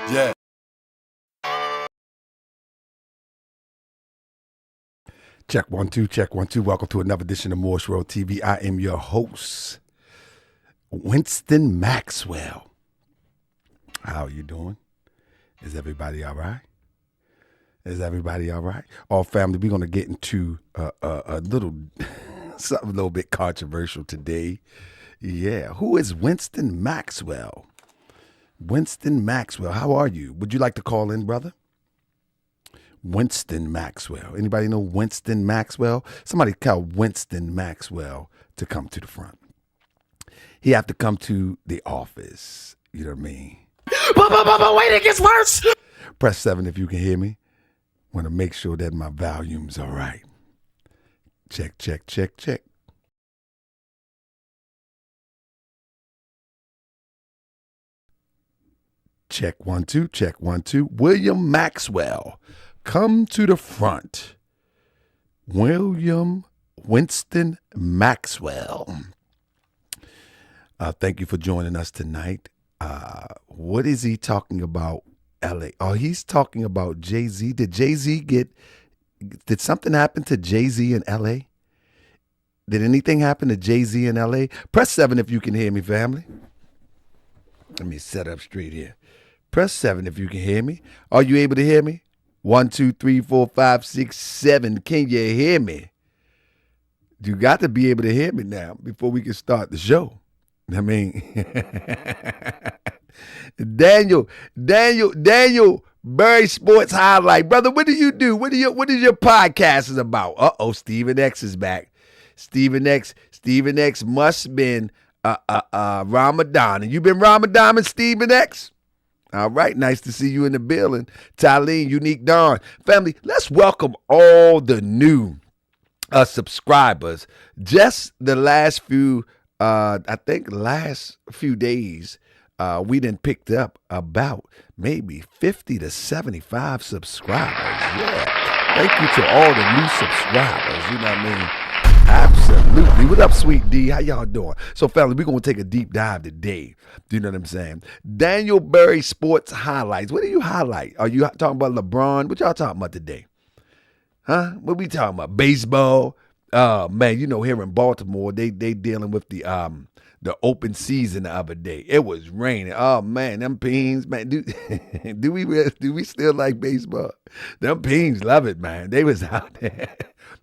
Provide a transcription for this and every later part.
Yeah. Check 1 2, check 1 2. Welcome to another edition of Moorish World TV. I am your host, Winston Maxwell. How are you doing? Is everybody all right? Is everybody all right? All family, we're going to get into a little, something a little bit controversial today. Yeah. Who is Winston Maxwell? Winston Maxwell, how are you? Would you like to call in, brother? Winston Maxwell. Anybody know Winston Maxwell? Somebody call Winston Maxwell to come to the front. He have to come to the office. You know what I mean? But wait, it gets worse. Press 7 if you can hear me. Want to make sure that my volume's all right. Check, check, check, check. Check 1 2, check 1 2. William Maxwell, come to the front. William Winston Maxwell. Thank you for joining us tonight. What is he talking about, LA? Oh, he's talking about Jay-Z. Did something happen to Jay-Z in LA? Did anything happen to Jay-Z in LA? Press 7 if you can hear me, family. Let me set up straight here. Press 7 if you can hear me. Are you able to hear me? 1 2 3 4 5 6 7. Can you hear me? You got to be able to hear me now before we can start the show. I mean, Daniel, Barry Sports Highlight. Brother, what do you do? What is your podcast is about? Uh-oh, Stephen X is back. Stephen X must have been Ramadan. And you been Ramadan and Stephen X? All right, nice to see you in the building. Tylene, Unique Dawn. Family, let's welcome all the new subscribers. Just the last few days, we done picked up about maybe 50 to 75 subscribers. Yeah. Thank you to all the new subscribers. You know what I mean? Absolutely. What up, Sweet D? How y'all doing? So, family, we're going to take a deep dive today. Do you know what I'm saying? Daniel Barry Sports Highlights. What do you highlight? Are you talking about LeBron? What y'all talking about today? Huh? What we talking about? Baseball? Man, you know, here in Baltimore, they dealing with the open season the other day. It was raining. Oh man, them Peens, man. Do we still like baseball? Them Peens love it, man. They was out there.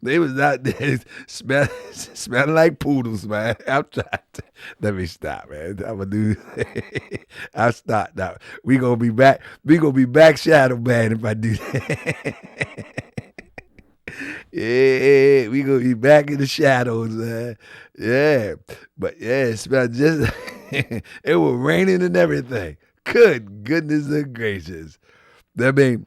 They was out there smelling like poodles, man. I'm trying to, let me stop, man. I'm gonna do. I'll stop now. We gonna be back. We gonna be back, Shadow Man, if I do that. Yeah, we gonna be back in the shadows, man. Yeah, but yeah, it smelled just. It was raining and everything. Good goodness and gracious. I mean,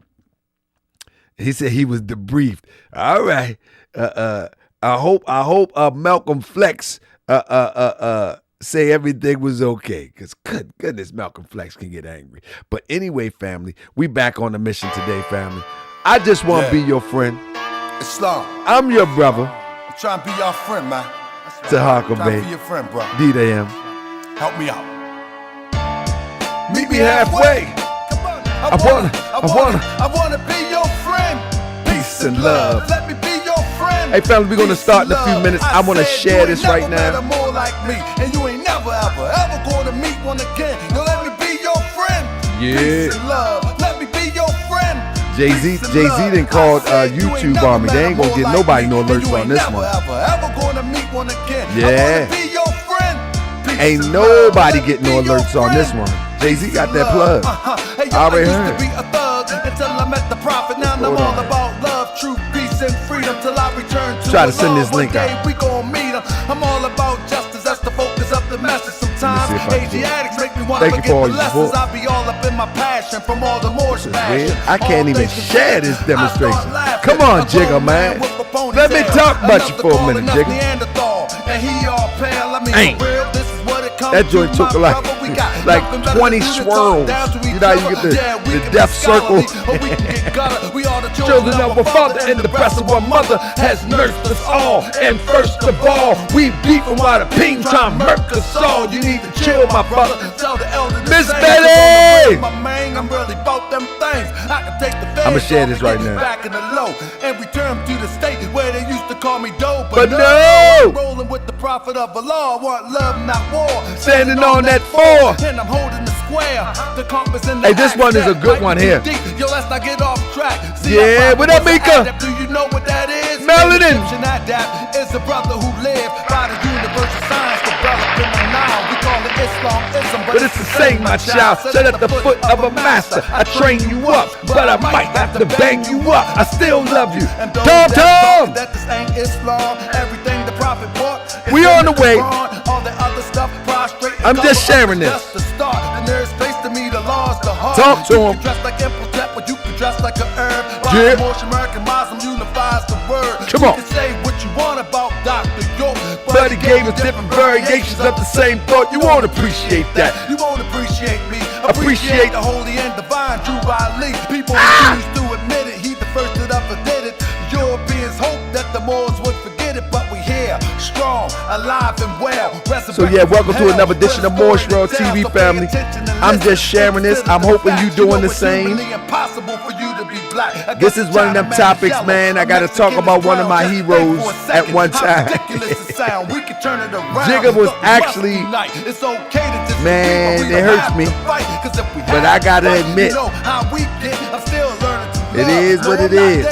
he said he was debriefed. All right. I hope Malcolm Flex say everything was okay. Because good goodness, Malcolm Flex can get angry. But anyway, family, we back on the mission today, family. I just want to be your friend. Islam. I'm your brother. I'm trying to be your friend, man. Tahaka, baby. Be your friend, bro. D-Am. Help me out. Meet me halfway. I wanna be your friend. Peace and love. Let me be your friend. Hey, family, we're gonna start in a few minutes. I wanna share this right now. More like me, and you ain't never ever gonna meet one again. You let me be your friend. Yeah. Peace and love. Let me be your friend. Jay-Z done called YouTube on me. They ain't gonna get nobody no alerts on this one. Yeah. Ain't nobody getting no alerts on this one. Jay-Z got that plug. I already heard. Try to send this link out. I'm all about justice, that's the focus of the message. Some Sometimes Asiatics make me want to Thank you forget for all the your lessons. support. I be all up in my passion from all the Moorish passion. I can't even share this demonstration. Come on, Jigga, man. Let me talk about you for a minute, Jigga. Ain't. That joint took like 20 swirls. You know how you get the death circle. Children of a father and the breast of a mother has nursed us all. And first of all, we beefing while the ping trying to murk us all. You need to chill, my brother. Miss Betty! I'm really about them things. I'ma share this right now. Back in the low and return to the state where they used to call me dope. But no! I'm rolling with the prophet of Allah. Want love, not war. Standing on that 4. And I'm holding the square. The compass in the this one is a good one here. Yo, let's not get off track. Yeah, what up, Mika? Do you know what that is? Melanin. Adapt is a brother who lived by the universal science developed in the Nile. We call it Islamism, but it's the same, my child. Sit at the foot of a master. I train you up, but I might have to bang you up. I still love you. Tom! That this ain't Islam. Everything the prophet bought. We on the way. All the other stuff prostrate. I'm just sharing this. Talk to him. Dress like Imhotep, but you can dress like a herb. Yeah. Moorish American Muslim unifies the word. Come on. You can say what you want about Dr. York, but he gave us different variations of the same thought. You won't appreciate that. You won't appreciate me. Appreciate the holy and divine Drew Ali. People refuse to admit it. He the first that ever did it. Europeans hope that the Moors would forget it, but we here, strong, alive and well. So yeah, welcome to another edition of Moorish World TV, family. I'm just sharing this. I'm hoping you doing the same. This is one of them topics, man. I gotta talk about one of my heroes at one time. Jigga was actually, man, it hurts me, but I gotta admit, it is what it is.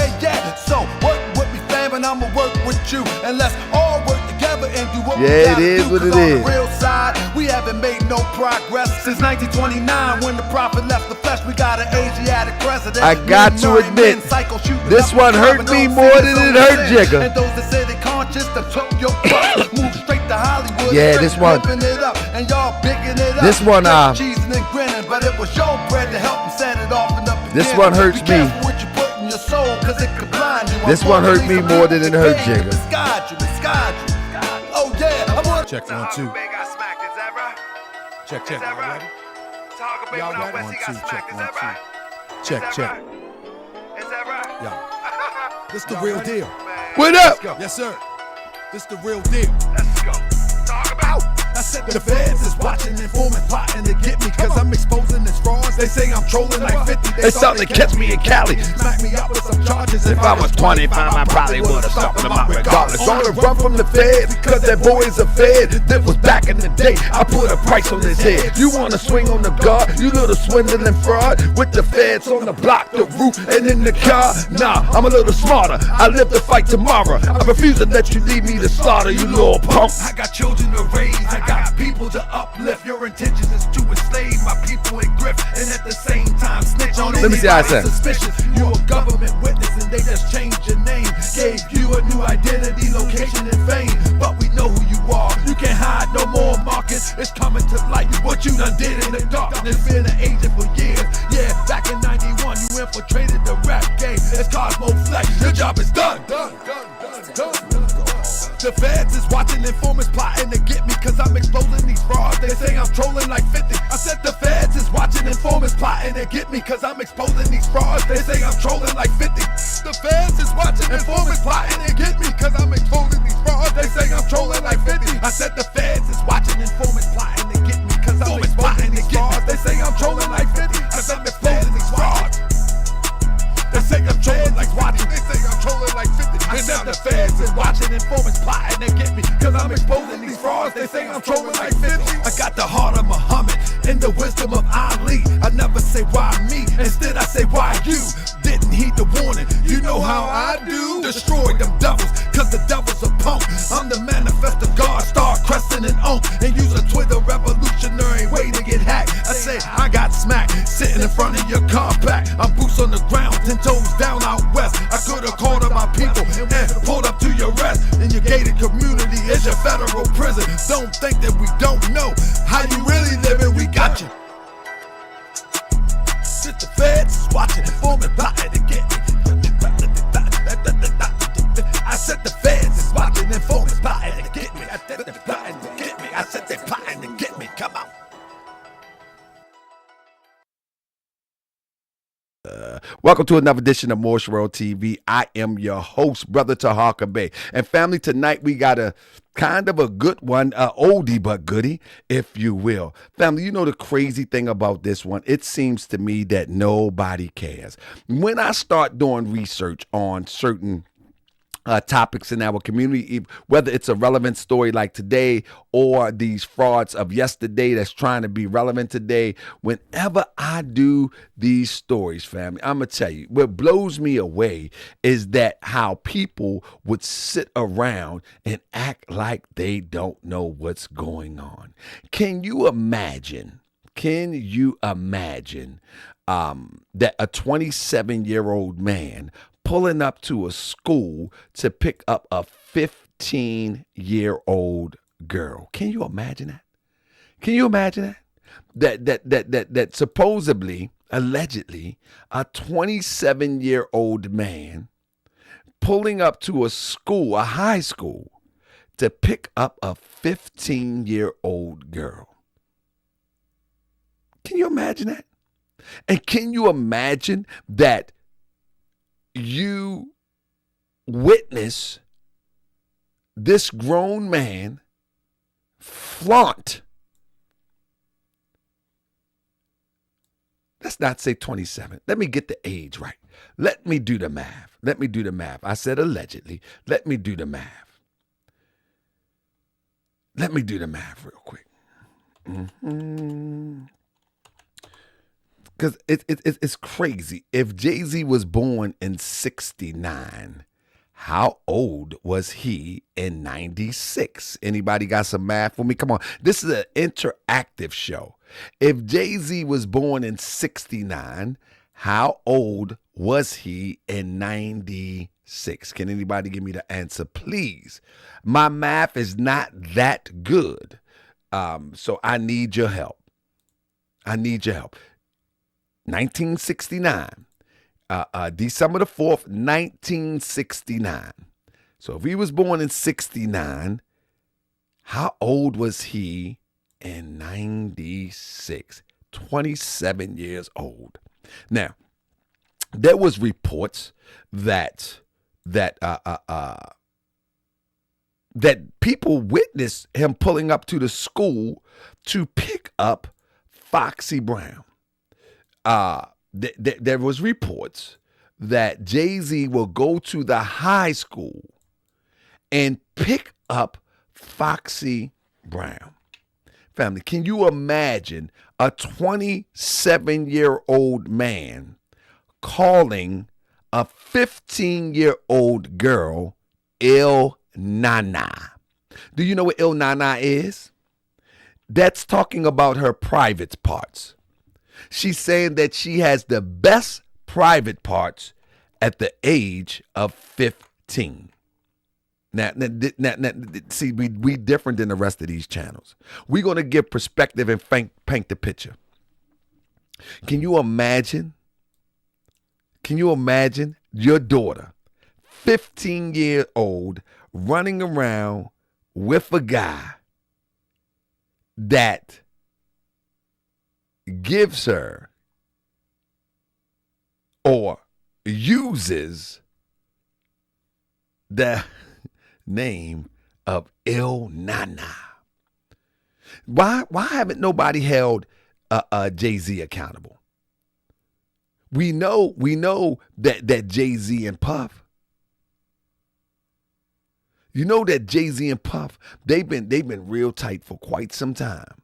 So work with me, fam, and I'ma work with you, and let's all work together and do what we gotta do. It is what it is. On the real side, we haven't made no progress since 1929 when the prophet left the flesh. We got an Asiatic president. I got to admit, this one hurt me more than it hurt Jigga. And those that say they conscious, that took your butt, move straight to Hollywood. Yeah, this one. And y'all bigging it up. This one, cheesing and grinning, but it was your bread to help them set it off in the beginning. This one hurts me. This one hurt me more than it hurt Jigga. Oh yeah, check 1 2. Check. Y'all ready? Y'all ready? 1 2. Check 1 2. Check. Yo, this the real deal. What up? Yes sir. This the real deal. Let's go. Talk about. I said the feds is watching, informing, plotting to get me, cause I'm exposing this frauds. They say I'm trolling like 50. They starting to catch me in Cali. Smack me up with some charges. If I was 25, I probably would've stopped them out regardless. On the run from the feds, cause that boy is a fed. That was back in the day. I put a price on his head. You wanna swing on the guard? You little swindling fraud. With the feds on the block, the roof, and in the car. Nah, I'm a little smarter. I live to fight tomorrow. I refuse to let you leave me to slaughter, you little punk. I got children to raise. I got people to uplift. Your intentions is to enslave my people in grift, and at the same time snitch on anybody suspicious. You a government witness and they just changed your name. Gave you a new identity, location, and fame. But we know who you are. You can't hide no more, Marcus. It's coming to light what you done did in the darkness. Been an agent for years. Yeah, back in 91 you infiltrated the rap game. It's Cosmo Flex. Your job is done. The feds is watching, informants plotting to get me, cause I'm exposing these frauds. They say I'm trolling like 50. I said the feds is watching, informants plotting to get me, cause I'm exposing these frauds. They say I'm trolling like 50. The feds is watching, informants plotting to get me, cause I'm exposing these frauds. They say I'm trolling like 50. I said the feds is watching, informants plotting to get me, cause I'm exposing these frauds. They say I'm trolling like 50. I said I'm exposing these frauds. They say I'm trolling like watching. They say I'm trolling like 50. And now the feds is watching, informants plotting to get me, cause I'm exposing these frauds. They say I'm trolling like 50. I got the heart of Muhammad and the wisdom of Ali. I never say why me, instead I say why you. Didn't heed the warning, you know how I do. Destroy them devils, cause the devil's a punk. I'm the manifest of God, star crescent and unk. And use a Twitter revolutionary way to get hacked. I say I got smacked, sitting in front of your compact. I'm boots on the ground, 10 toes down out west. I could've called on my people and pulled up to your rest. In your gated community is your federal prison. Don't think that we don't know how you really living. We got you. Sit the feds is watching, informing, plotting to get me. I said the feds is watching, informing, plotting to get me. I said they plotting to get me. I said they plotting to get me. Come on. Welcome to another edition of Moorish World TV. I am your host, Brother Tahaka Bay. And family, tonight we got a kind of a good one, oldie but goodie, if you will. Family, you know the crazy thing about this one? It seems to me that nobody cares. When I start doing research on certain topics in our community, whether it's a relevant story like today or these frauds of yesterday that's trying to be relevant today, whenever I do these stories, family, I'm going to tell you, what blows me away is that how people would sit around and act like they don't know what's going on. Can you imagine that a 27-year-old man pulling up to a school to pick up a 15-year-old girl? Can you imagine that? Can you imagine that? That supposedly, allegedly, a 27-year-old man pulling up to a school, a high school, to pick up a 15-year-old girl. Can you imagine that? And can you imagine that you witness this grown man flaunt, let's not say 27. Let me get the age right. Let me do the math. I said allegedly. Let me do the math. Let me do the math real quick. Because it's crazy. If Jay-Z was born in 69, how old was he in 96? Anybody got some math for me? Come on. This is an interactive show. If Jay-Z was born in 69, how old was he in 96? Can anybody give me the answer, please? My math is not that good. So I need your help. 1969, December the 4th, 1969. So if he was born in 69, how old was he in 96? 27 years old. Now, there was reports that people witnessed him pulling up to the school to pick up Foxy Brown. There was reports that Jay-Z will go to the high school and pick up Foxy Brown. Family, can you imagine a 27-year-old man calling a 15-year-old girl Il Nana? Do you know what Il Nana is? That's talking about her private parts. She's saying that she has the best private parts at the age of 15. Now see, we different than the rest of these channels. We're going to give perspective and paint the picture. Can you imagine your daughter, 15-year-old, running around with a guy that gives her or uses the name of Il Nana? Why haven't nobody held Jay-Z accountable? We know that Jay-Z and Puff. You know that Jay-Z and Puff, they've been real tight for quite some time.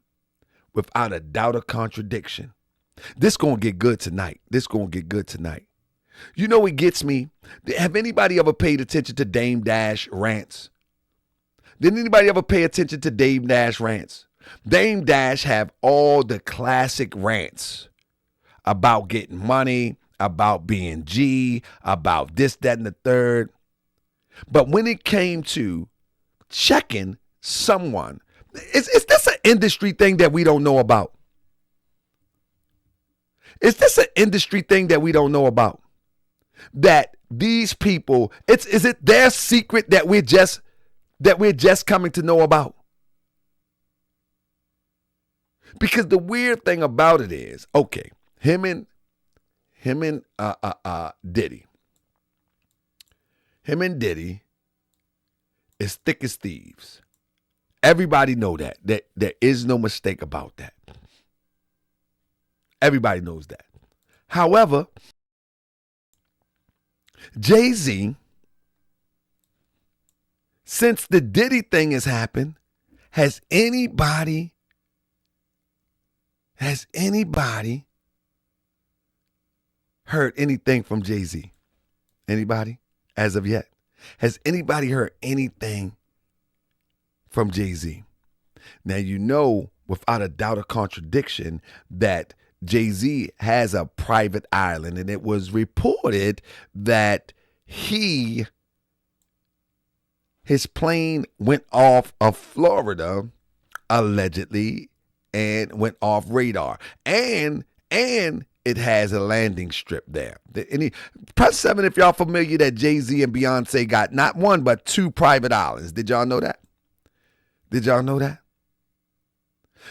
Without a doubt or contradiction. This gonna get good tonight. You know what gets me? Have anybody ever paid attention to Dame Dash rants? Did anybody ever pay attention to Dame Dash rants? Dame Dash have all the classic rants about getting money, about being G, about this, that, and the third. But when it came to checking someone. Is this an industry thing that we don't know about? Is this an industry thing that we don't know about? That these people, is it their secret that we're just coming to know about? Because the weird thing about it is, okay, him and Diddy. Him and Diddy is thick as thieves. Everybody know that. There is no mistake about that. Everybody knows that. However, Jay-Z, since the Diddy thing has happened, has anybody heard anything from Jay-Z? Anybody? As of yet? Has anybody heard anything from Jay-Z? Now, you know, without a doubt or contradiction, that Jay-Z has a private island, and it was reported that his plane went off of Florida, allegedly, and went off radar. And it has a landing strip there. Press 7 if y'all familiar that Jay-Z and Beyonce got not one, but 2 private islands. Did y'all know that? Did y'all know that?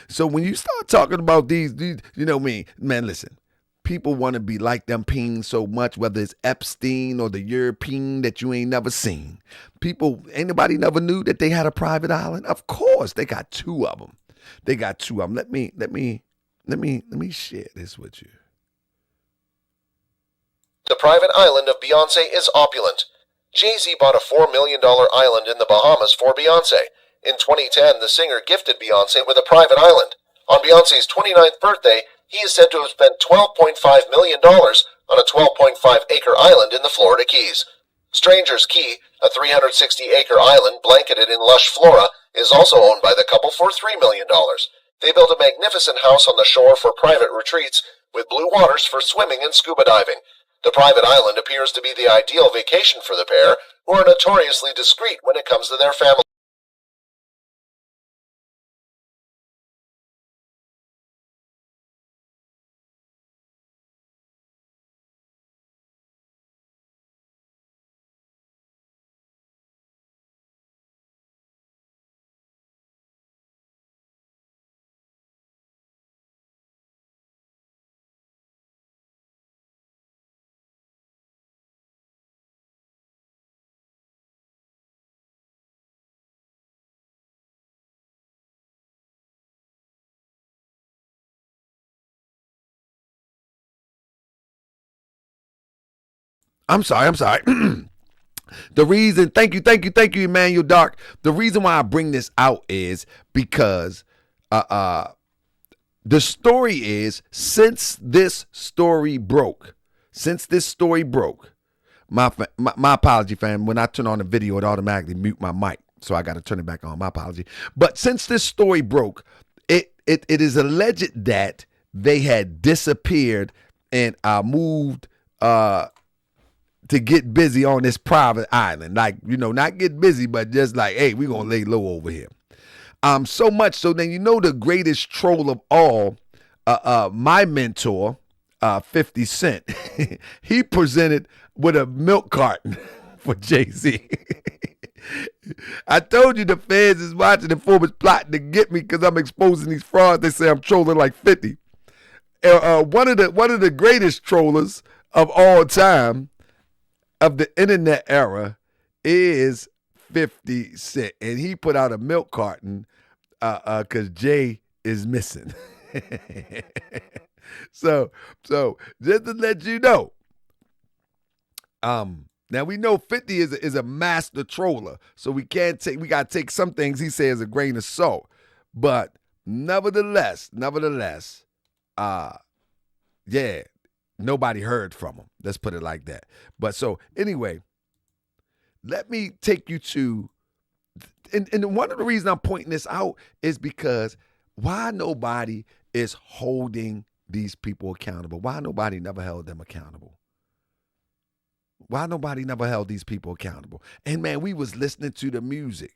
So when you start talking about these, you know me, man, listen. People want to be like them peen so much, whether it's Epstein or the European that you ain't never seen. People, anybody never knew that they had a private island? Of course, they got 2 of them. They got 2 of them. Let me share this with you. The private island of Beyonce is opulent. Jay-Z bought a $4 million island in the Bahamas for Beyonce. In 2010, the singer gifted Beyonce with a private island. On Beyonce's 29th birthday, he is said to have spent $12.5 million on a 12.5-acre island in the Florida Keys. Stranger's Key, a 360-acre island blanketed in lush flora, is also owned by the couple for $3 million. They built a magnificent house on the shore for private retreats, with blue waters for swimming and scuba diving. The private island appears to be the ideal vacation for the pair, who are notoriously discreet when it comes to their family. I'm sorry. The reason, thank you, Emmanuel Dark. The reason why I bring this out is because the story is, since this story broke, my apology, fam. When I turn on the video, it automatically mute my mic, so I got to turn it back on. My apology. But since this story broke, it is alleged that they had disappeared and moved to get busy on this private island. Like, you know, not get busy, but just like, hey, we're going to lay low over here. So much so then, you know, the greatest troll of all, my mentor, 50 Cent, he presented with a milk carton for Jay-Z. I told you the feds is watching and Forbes plotting to get me because I'm exposing these frauds. They say I'm trolling like 50. One of the greatest trollers of all time, of the internet era, is 50 Cent. And he put out a milk carton because Jay is missing. So just to let you know, now we know 50 is a master troller, so we gotta take some things he says a grain of salt. But nevertheless, yeah, nobody heard from him. Let's put it like that. But so anyway, let me take you to, and one of the reasons I'm pointing this out is because why nobody is holding these people accountable? Why nobody never held them accountable? Why nobody never held these people accountable? And man, we was listening to the music.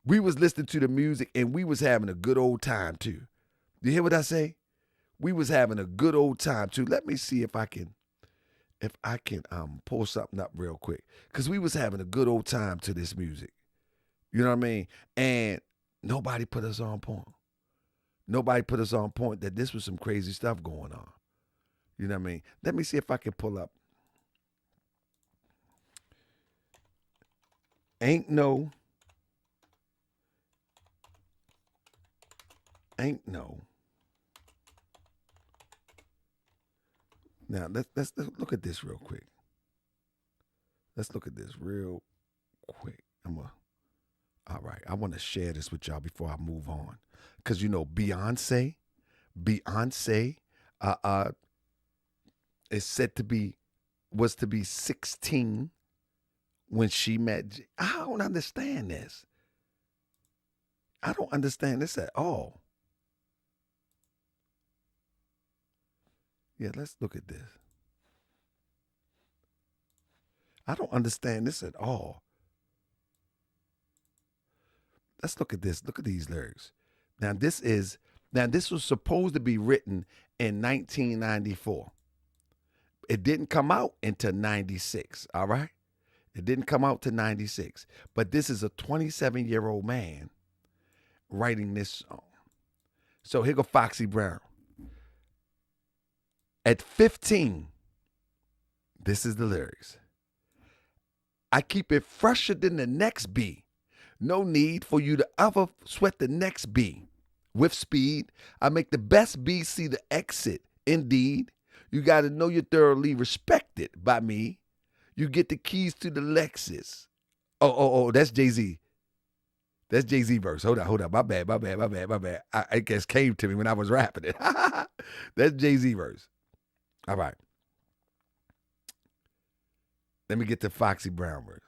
We was listening to the music and we was having a good old time too. You hear what I say? We was having a good old time too. Let me see if I can pull something up real quick. Cause we was having a good old time to this music. You know what I mean? And nobody put us on point. Nobody put us on point that this was some crazy stuff going on. You know what I mean? Let me see if I can pull up. Ain't no. Now let's look at this real quick. Let's look at this real quick. All right. I want to share this with y'all before I move on, because you know Beyonce is said to be 16 when she met. I don't understand this. I don't understand this at all. Yeah, let's look at this. I don't understand this at all. Let's look at this. Look at these lyrics. Now this was supposed to be written in 1994. It didn't come out until 96, all right? It didn't come out to 96. But this is a 27-year-old man writing this song. So here go Foxy Brown. At 15, this is the lyrics. I keep it fresher than the next bee. No need for you to ever sweat the next bee. With speed, I make the best bee see the exit. Indeed, you got to know you're thoroughly respected by me. You get the keys to the Lexus. Oh, that's Jay-Z. That's Jay-Z verse. Hold on. My bad. I guess came to me when I was rapping it. That's Jay-Z verse. All right. Let me get to Foxy Brown verse.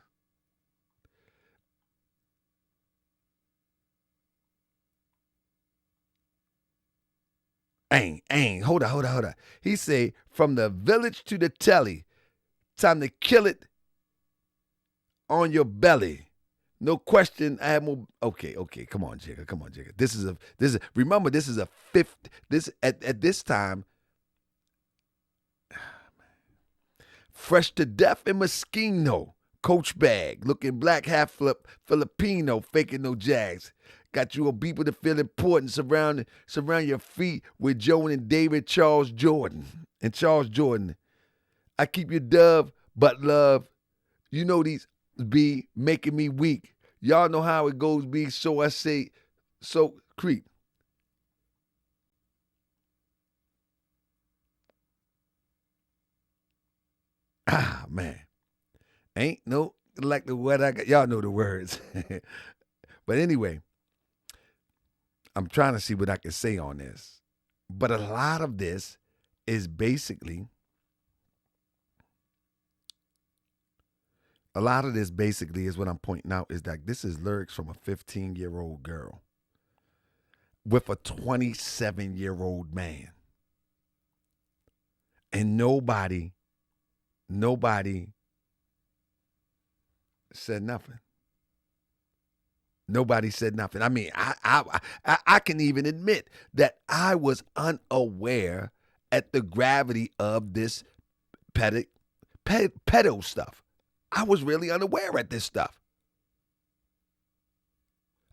Hold on. He say, from the village to the telly, time to kill it on your belly. No question, I have more. Okay, come on, Jigga. This is remember, this is a fifth, at this time, fresh to death in Moschino, coach bag, looking black, half Filipino, faking no jags. Got you a beeper to feel important, surround your feet with Joe and David, Charles Jordan. I keep your dove, but love, you know these be making me weak. Y'all know how it goes, be, so I say, so creep. Ah, man. Ain't no like the word I got. Y'all know the words. But anyway, I'm trying to see what I can say on this. But a lot of this is basically, is what I'm pointing out, is that this is lyrics from a 15-year-old girl with a 27-year-old man. And nobody said nothing. Nobody said nothing. I mean, I can even admit that I was unaware at the gravity of this pedo stuff. I was really unaware at this stuff.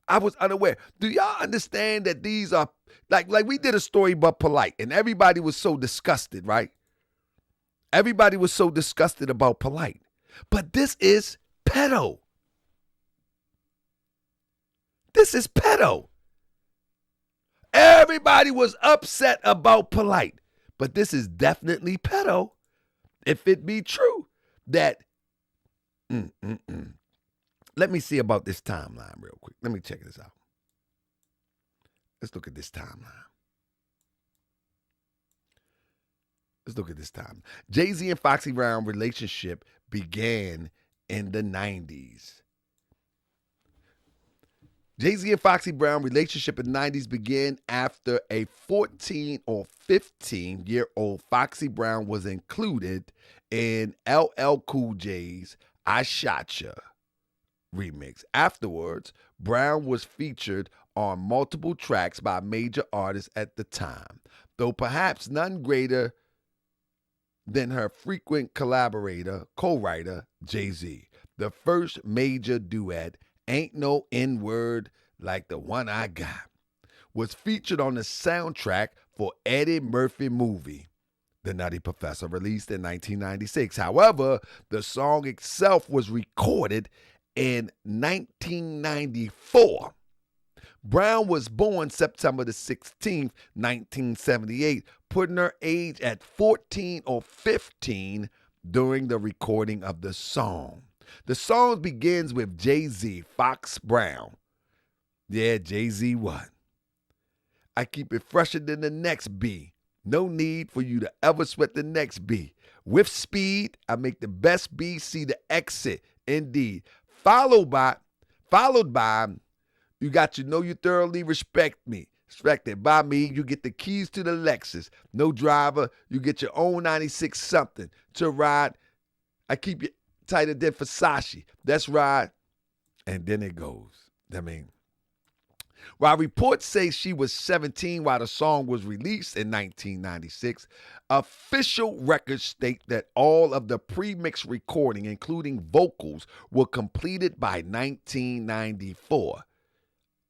I was unaware. Do y'all understand that these are, like we did a story about Polite, and everybody was so disgusted, right? Everybody was so disgusted about Polite. But this is pedo. This is pedo. Everybody was upset about Polite. But this is definitely pedo. If it be true that, Let me see about this timeline real quick. Let me check this out. Let's look at this timeline. Jay-Z and Foxy Brown relationship began in the 90s. Jay-Z and Foxy Brown relationship in the 90s began after a 14 or 15-year-old Foxy Brown was included in LL Cool J's I Shot Ya remix. Afterwards, Brown was featured on multiple tracks by major artists at the time, though perhaps none greater than her frequent co-writer, Jay-Z. The first major duet, Ain't No N-Word Like the One I Got, was featured on the soundtrack for Eddie Murphy movie, The Nutty Professor, released in 1996. However, the song itself was recorded in 1994. Brown was born September the 16th, 1978, putting her age at 14 or 15 during the recording of the song. The song begins with Jay-Z, Foxy Brown. Yeah, Jay-Z what? I keep it fresher than the next B. No need for you to ever sweat the next B. With speed, I make the best B see the exit. Indeed. Followed by, you got to know you thoroughly respect me. Respected by me, you get the keys to the Lexus. No driver, you get your own 96 something to ride. I keep you tighter than Versace. That's right. And then it goes. While reports say she was 17 while the song was released in 1996, official records state that all of the pre-mix recording, including vocals, were completed by 1994.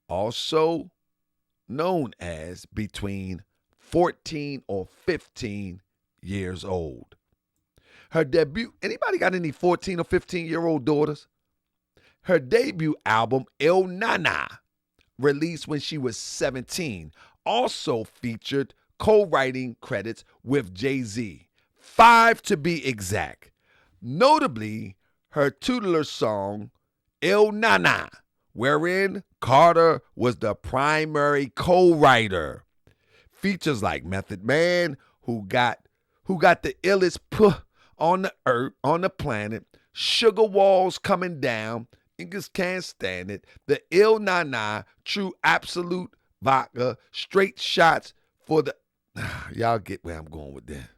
Also known as between 14 or 15 years old. Her debut, anybody got any 14 or 15-year-old daughters? Her debut album, Il Nana, released when she was 17, also featured co-writing credits with Jay-Z, 5 to be exact. Notably, her tutelar song, Il Nana, wherein Carter was the primary co-writer. Features like Method Man, who got the illest puh on the earth, on the planet, Sugar Walls Coming Down, niggas can't stand it, the Il Nana, True Absolute Vodka, Straight Shots for the... Y'all get where I'm going with that.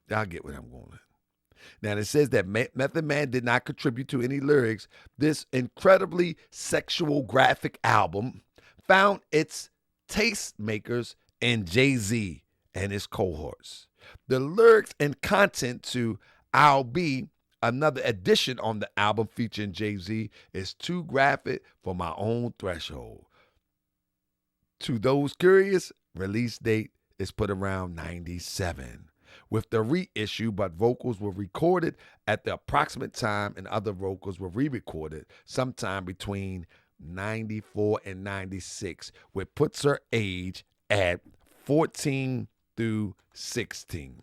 Y'all get where I'm going with. Now, it says that Method Man did not contribute to any lyrics. This incredibly sexual graphic album found its tastemakers in Jay-Z and his cohorts. The lyrics and content to I'll Be, another edition on the album featuring Jay-Z, is too graphic for my own threshold. To those curious, release date is put around 97. With the reissue, but vocals were recorded at the approximate time and other vocals were re-recorded sometime between 94 and 96, which puts her age at 14 through 16.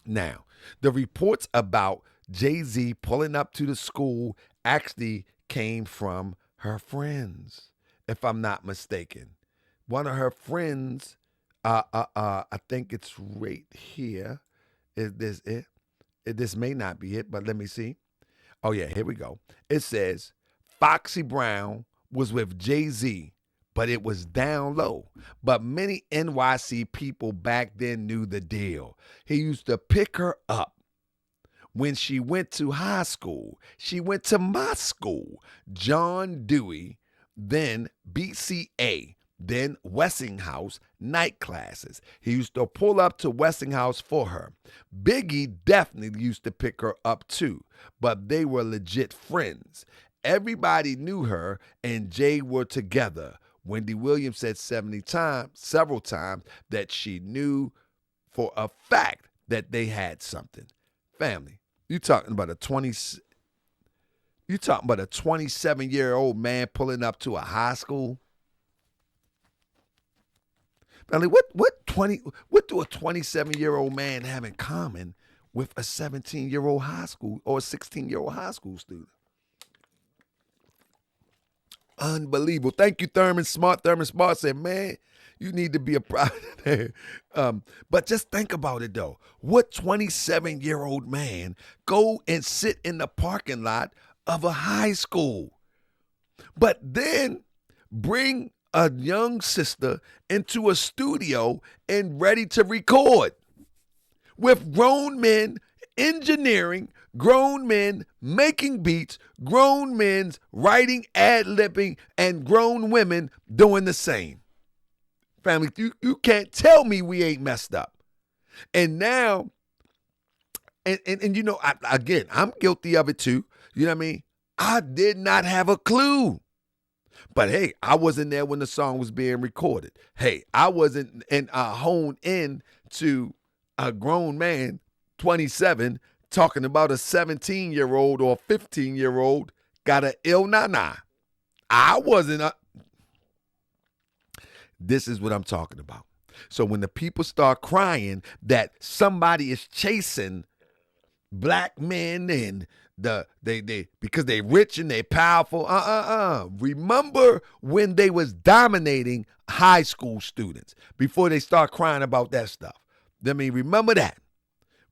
Now, the reports about Jay-Z pulling up to the school actually came from her friends, if I'm not mistaken. One of her friends, I think it's right here. Is this it? This may not be it, but let me see. Oh, yeah, here we go. It says, Foxy Brown was with Jay-Z, but it was down low. But many NYC people back then knew the deal. He used to pick her up when she went to high school. She went to my school, John Dewey, then BCA, then Westinghouse night classes. He used to pull up to Westinghouse for her. Biggie definitely used to pick her up too, but they were legit friends. Everybody knew her and Jay were together. Wendy Williams said several times that she knew for a fact that they had something. Family, you talking about a 27-year-old man pulling up to a high school? Family, what do a 27-year-old man have in common with a 17-year-old high school or a 16-year-old high school student? Unbelievable. Thank you, Thurman Smart. Thurman Smart said, man, you need to be a private. But just think about it, though. What 27-year-old man go and sit in the parking lot of a high school, but then bring a young sister into a studio and ready to record with grown men engineering grown men making beats, grown men writing, ad-libbing, and grown women doing the same. Family, you can't tell me we ain't messed up. And now, and you know, again, I'm guilty of it too. You know what I mean? I did not have a clue. But hey, I wasn't there when the song was being recorded. Hey, I wasn't honed in to a grown man, 27, talking about a 17-year-old or 15-year-old got an ill nana. I wasn't. This is what I'm talking about. So when the people start crying that somebody is chasing black men and they because they rich and they powerful, remember when they was dominating high school students before they start crying about that stuff. I mean, remember that.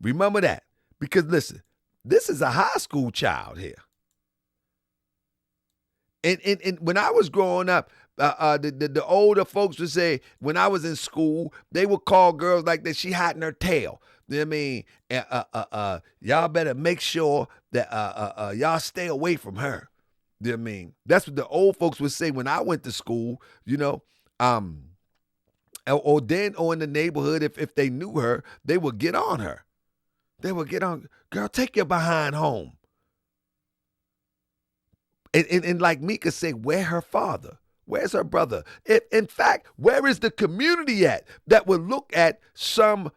Remember that. Because listen, this is a high school child here. And when I was growing up, the older folks would say, when I was in school, they would call girls like that, she hiding her tail. You know what I mean? Y'all better make sure that y'all stay away from her. You know what I mean? That's what the old folks would say when I went to school, you know. Or in the neighborhood, if they knew her, they would get on her. They would get on, girl, take your behind home. And like Mika said, where her father? Where's her brother? In fact, where is the community at that would look at some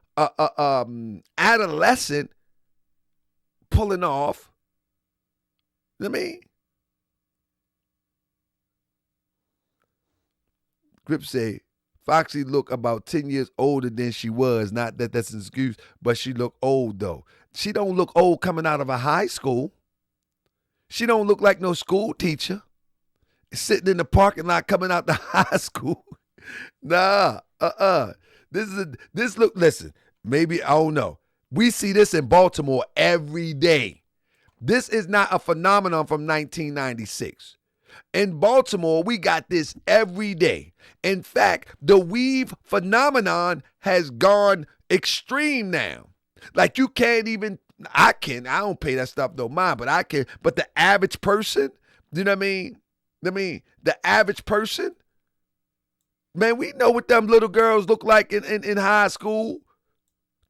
adolescent pulling off? You know what I mean? Grip say, Foxy look about 10 years older than she was. Not that that's an excuse, but she look old though. She don't look old coming out of a high school. She don't look like no school teacher sitting in the parking lot coming out the high school. Nah, listen, maybe, I don't know. We see this in Baltimore every day. This is not a phenomenon from 1996. In Baltimore, we got this every day. In fact, the weave phenomenon has gone extreme now. Like you can't even, I don't pay that stuff no mind, but I can. But the average person, you know what I mean? The average person, man, we know what them little girls look like in high school,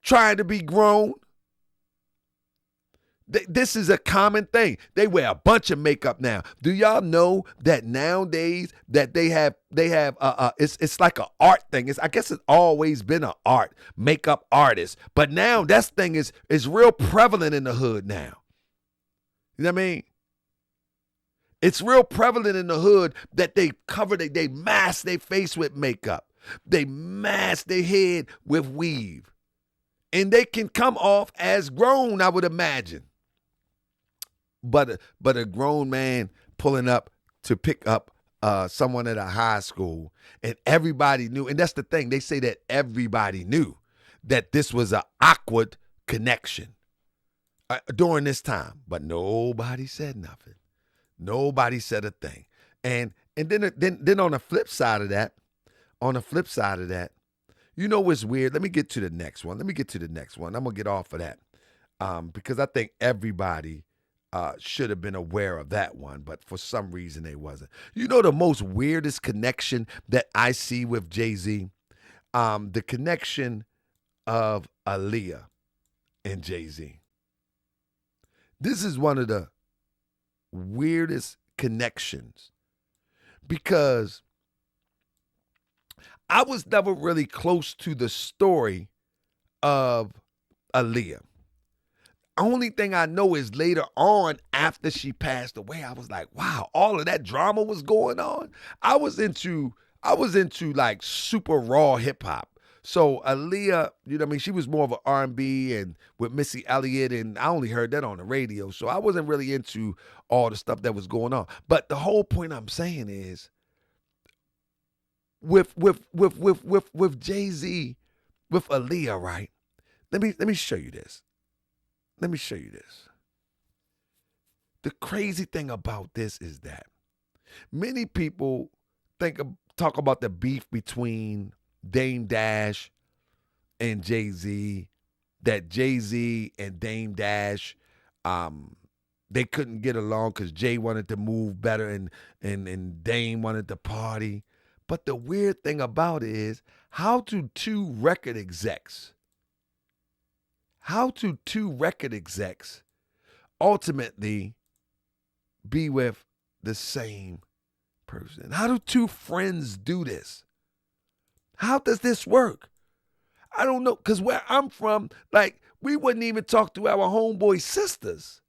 trying to be grown. This is a common thing. They wear a bunch of makeup now. Do y'all know that nowadays that they have it's like an art thing. I guess it's always been an art, makeup artist. But now that thing is real prevalent in the hood now. You know what I mean? It's real prevalent in the hood that they cover, they mask their face with makeup. They mask their head with weave. And they can come off as grown, I would imagine. But a grown man pulling up to pick up someone at a high school, and everybody knew, and that's the thing, they say that everybody knew that this was an awkward connection during this time, but nobody said nothing. Nobody said a thing. And then on the flip side of that, you know what's weird? Let me get to the next one. I'm gonna get off of that because I think everybody should have been aware of that one, but for some reason they wasn't. You know the most weirdest connection that I see with Jay-Z? The connection of Aaliyah and Jay-Z. This is one of the weirdest connections because I was never really close to the story of Aaliyah. Only thing I know is later on, after she passed away, I was like, wow, all of that drama was going on. I was into like super raw hip hop. So Aaliyah, you know what I mean? She was more of an R&B and with Missy Elliott, and I only heard that on the radio. So I wasn't really into all the stuff that was going on. But the whole point I'm saying is with Jay-Z, with Aaliyah, right? Let me show you this. The crazy thing about this is that many people talk about the beef between Dame Dash and Jay-Z, that Jay-Z and Dame Dash They couldn't get along because Jay wanted to move better and Dame wanted to party. But the weird thing about it is, how do two record execs ultimately be with the same person? How do two friends do this? How does this work? I don't know, because where I'm from, like, we wouldn't even talk to our homeboy sisters.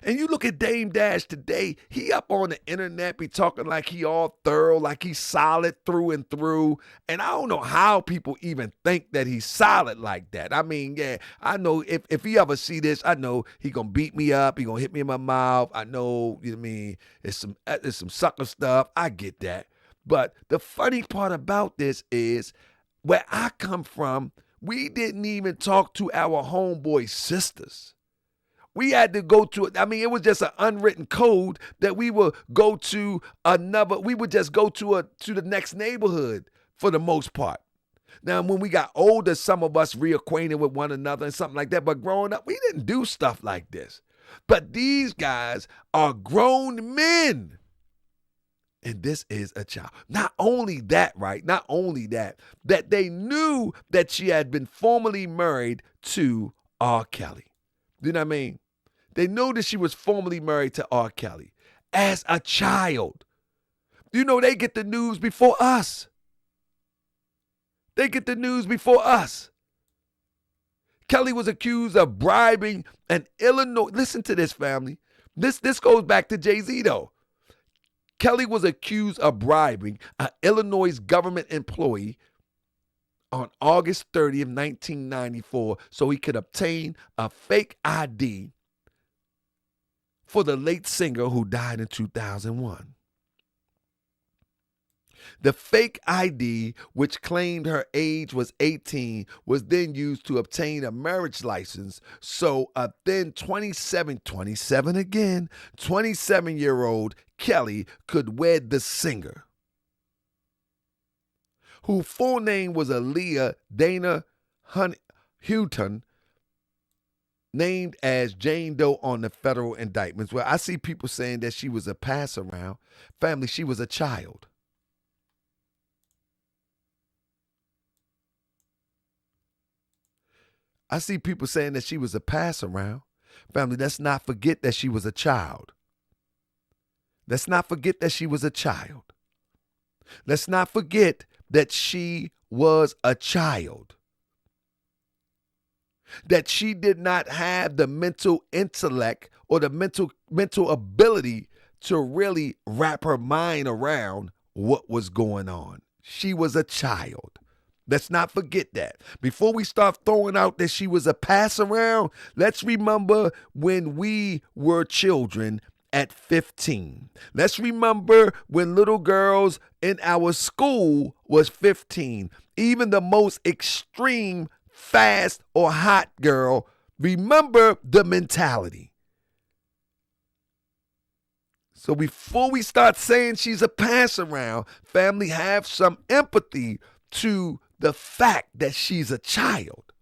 And you look at Dame Dash today, he up on the internet be talking like he all thorough, like he's solid through and through. And I don't know how people even think that he's solid like that. I mean, yeah, I know if he ever see this, I know he gonna beat me up, he gonna hit me in my mouth. I know, you know what I mean, it's some sucker stuff. I get that. But the funny part about this is, where I come from, we didn't even talk to our homeboy sisters. We had to go to, I mean, it was just an unwritten code that we would go to we would just go to the next neighborhood for the most part. Now, when we got older, some of us reacquainted with one another and something like that. But growing up, we didn't do stuff like this. But these guys are grown men. And this is a child. Not only that, right? Not only that they knew that she had been formerly married to R. Kelly. You know what I mean? They knew that she was formerly married to R. Kelly as a child. You know, they get the news before us. They get the news before us. Kelly was accused of bribing an Illinois. Listen to this, family. This goes back to Jay-Z, though. Kelly was accused of bribing an Illinois government employee on August 30th, 1994, so he could obtain a fake ID for the late singer who died in 2001. The fake ID, which claimed her age was 18, was then used to obtain a marriage license so a then 27-year-old Kelly could wed the singer, whose full name was Aaliyah Dana Houghton, named as Jane Doe on the federal indictments. Well, I see people saying that she was a pass-around. Family, she was a child. I see people saying that she was a pass-around. Family, let's not forget that she was a child. Let's not forget that she was a child. Let's not forget that she was a child. That she did not have the mental intellect or the mental ability to really wrap her mind around what was going on. She was a child. Let's not forget that. Before we start throwing out that she was a pass around, let's remember when we were children at 15. Let's remember when little girls in our school was 15. Even the most extreme, fast or hot girl, remember the mentality. So before we start saying she's a pass around, family, have some empathy to the fact that she's a child.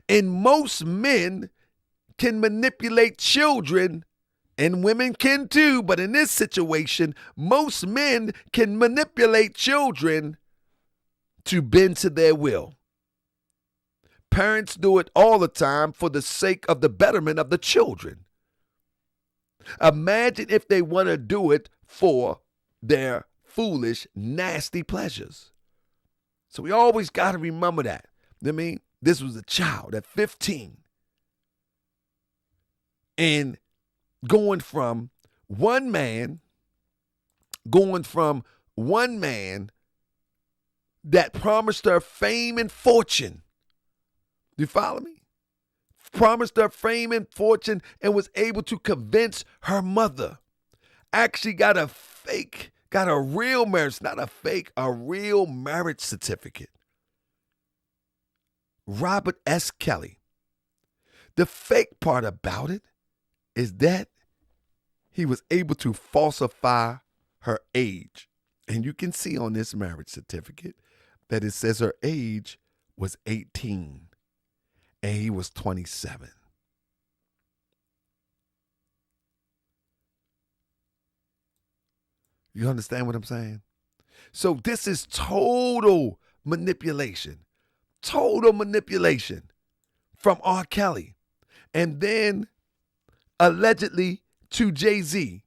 And most men can manipulate children, and women can too, but in this situation, most men can manipulate children to bend to their will. Parents do it all the time for the sake of the betterment of the children. Imagine if they want to do it for their foolish, nasty pleasures. So we always got to remember that. I mean, this was a child at 15. And going from one man that promised her fame and fortune. You follow me? Promised her fame and fortune and was able to convince her mother. Actually got a real marriage, not a fake, a real marriage certificate. Robert S. Kelly. The fake part about it is that he was able to falsify her age. And you can see on this marriage certificate that it says her age was 18 and he was 27. You understand what I'm saying? So this is total manipulation. Total manipulation from R. Kelly. And then allegedly to Jay-Z.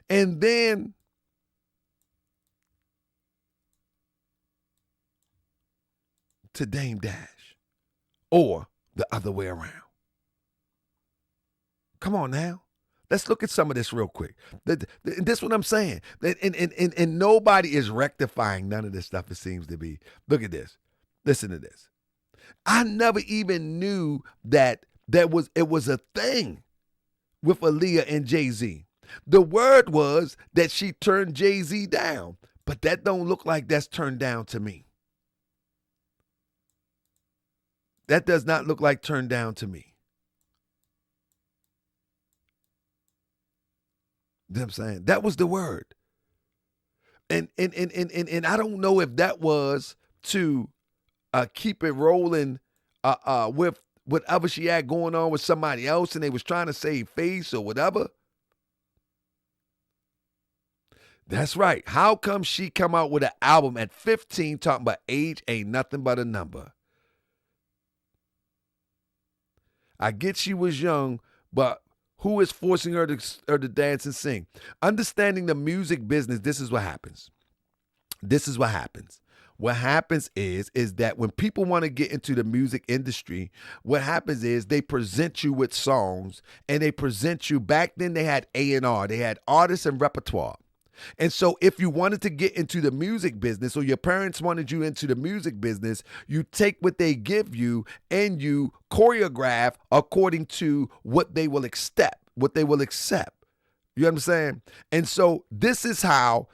And then to Dame Dash. Or the other way around. Come on now. Let's look at some of this real quick. This is what I'm saying. And nobody is rectifying none of this stuff, it seems to be. Look at this. Listen to this. I never even knew that it was a thing with Aaliyah and Jay-Z. The word was that she turned Jay-Z down, but that don't look like that's turned down to me. That does not look like turned down to me. You know what I'm saying? That was the word. And I don't know if that was to keep it rolling with whatever she had going on with somebody else and they was trying to save face or whatever. That's right. How come she come out with an album at 15 talking about age ain't nothing but a number? I get she was young, but who is forcing her to dance and sing? Understanding the music business, this is what happens. This is what happens. What happens is that when people want to get into the music industry, what happens is they present you with songs and they present you, back then they had A&R, they had artists and repertoire. And so if you wanted to get into the music business or your parents wanted you into the music business, you take what they give you and you choreograph according to what they will accept, You understand? And so this is how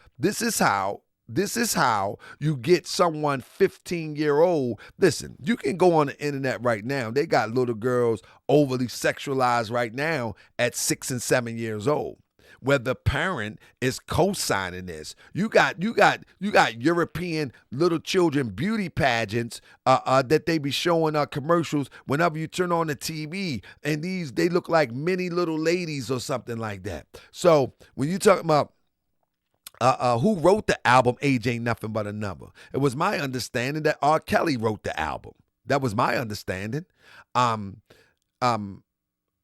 you get someone 15-year-old. Listen, you can go on the internet right now. They got little girls overly sexualized right now at 6 and 7 years old, where the parent is co-signing this. You got European little children beauty pageants that they be showing commercials whenever you turn on the TV, and they look like mini little ladies or something like that. So when you talk about who wrote the album Age Ain't Nothing But a Number, it was my understanding that R. Kelly wrote the album. That was my understanding.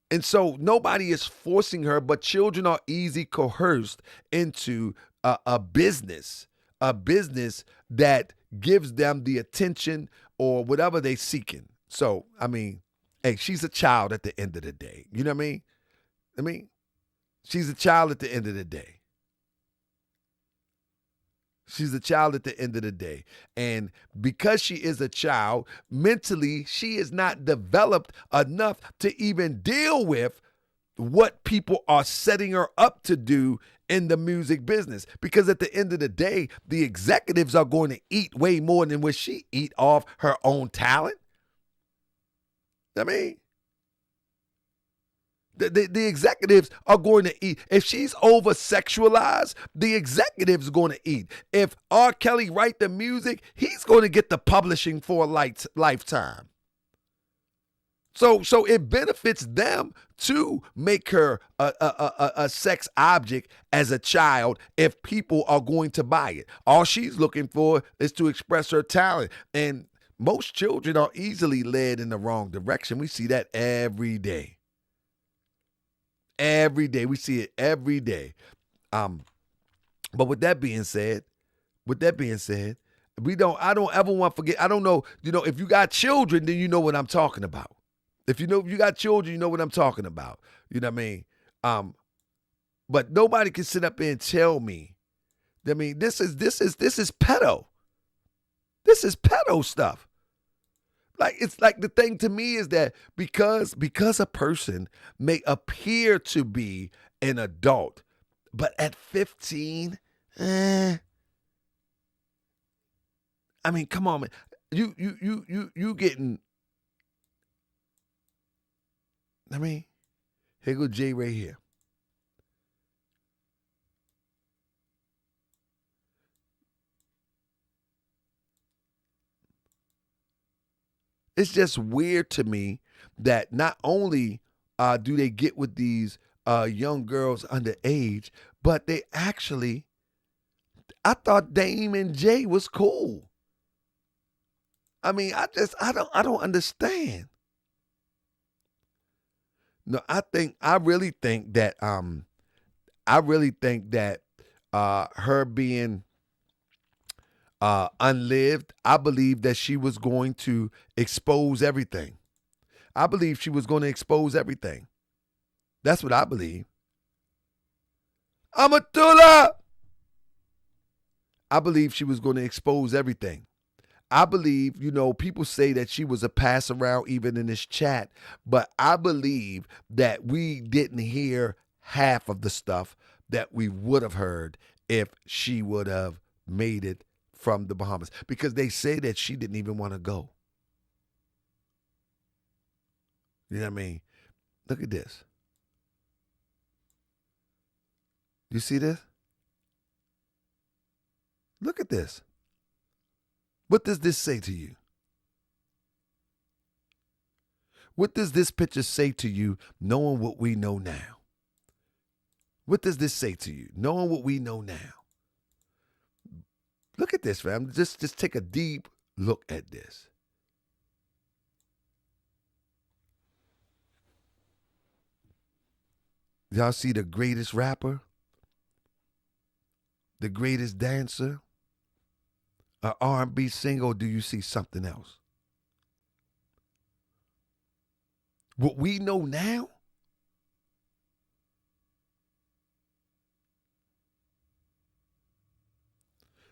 And so nobody is forcing her, but children are easy coerced into a business that gives them the attention or whatever they're seeking. So, I mean, hey, she's a child at the end of the day. You know what I mean? She's a child at the end of the day. She's a child at the end of the day. And because she is a child, mentally, she is not developed enough to even deal with what people are setting her up to do in the music business. Because at the end of the day, the executives are going to eat way more than what she eat off her own talent. I mean, the executives are going to eat. If she's over-sexualized, the executives are going to eat. If R. Kelly write the music, he's going to get the publishing for a lifetime. So it benefits them to make her a sex object as a child if people are going to buy it. All she's looking for is to express her talent. And most children are easily led in the wrong direction. We see that every day. Every day. We see it every day. But with that being said, I don't ever want to forget. I don't know, if you got children, then you know what I'm talking about. If you got children, you know what I'm talking about. You know what I mean? But nobody can sit up there and tell me. I mean, this is pedo. This is pedo stuff. Like, it's like, the thing to me is that because a person may appear to be an adult, but at 15, I mean, come on, man. You getting, I mean, here go Jay right here. It's just weird to me that not only do they get with these young girls underage, but they actually I thought Dame and Jay was cool. I mean, I don't understand. No, I really think that her being unlived, I believe that she was going to expose everything. I believe she was going to expose everything. That's what I believe. Amatullah! I believe she was going to expose everything. I believe, people say that she was a pass around even in this chat, but I believe that we didn't hear half of the stuff that we would have heard if she would have made it from the Bahamas, because they say that she didn't even want to go. You know what I mean? Look at this. You see this? Look at this. What does this say to you? What does this picture say to you, knowing what we know now? What does this say to you, knowing what we know now? Look at this, fam. Just take a deep look at this. Y'all see the greatest rapper? The greatest dancer? An R&B singer, or do you see something else? What we know now?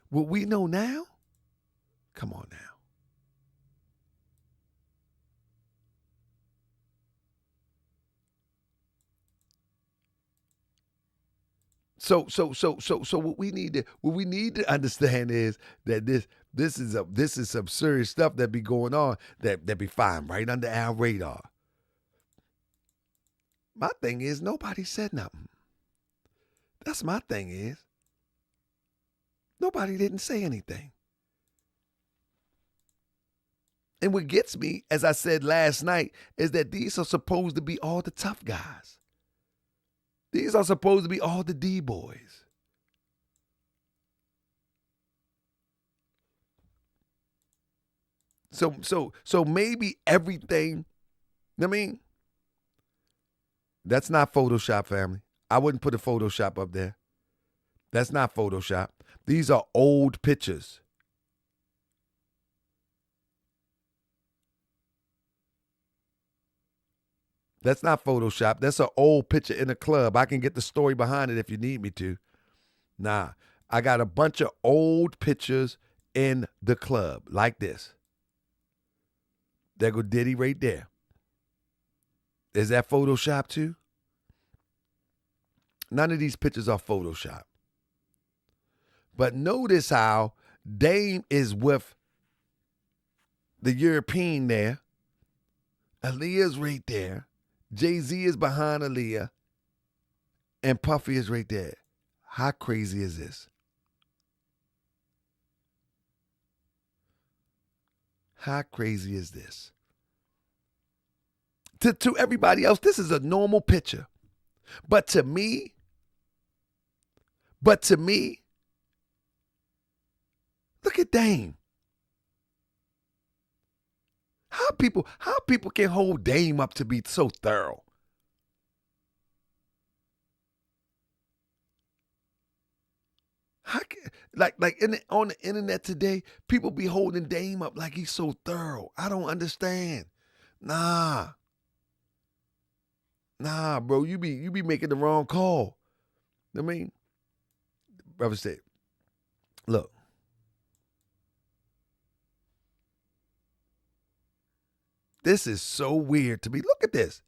What we know now? Come on now. So what we need to understand is that this is some serious stuff that be going on that be flying right under our radar. My thing is, nobody said nothing. That's my thing is. Nobody didn't say anything. And what gets me, as I said last night, is that these are supposed to be all the tough guys. These are supposed to be all the D-boys. So maybe everything, I mean, that's not Photoshop, family. I wouldn't put a Photoshop up there. That's not Photoshop. These are old pictures. That's not Photoshop. That's an old picture in a club. I can get the story behind it if you need me to. Nah, I got a bunch of old pictures in the club like this. There go Diddy right there. Is that Photoshop too? None of these pictures are Photoshop. But notice how Dame is with the European there. Aaliyah's right there. Jay-Z is behind Aaliyah. And Puffy is right there. How crazy is this? How crazy is this? To everybody else, this is a normal picture. But to me, look at Dame. How people can hold Dame up to be so thorough? On the internet today, people be holding Dame up like he's so thorough. I don't understand. Nah, bro, you be making the wrong call. I mean, brother said, look. This is so weird to me. Look at this.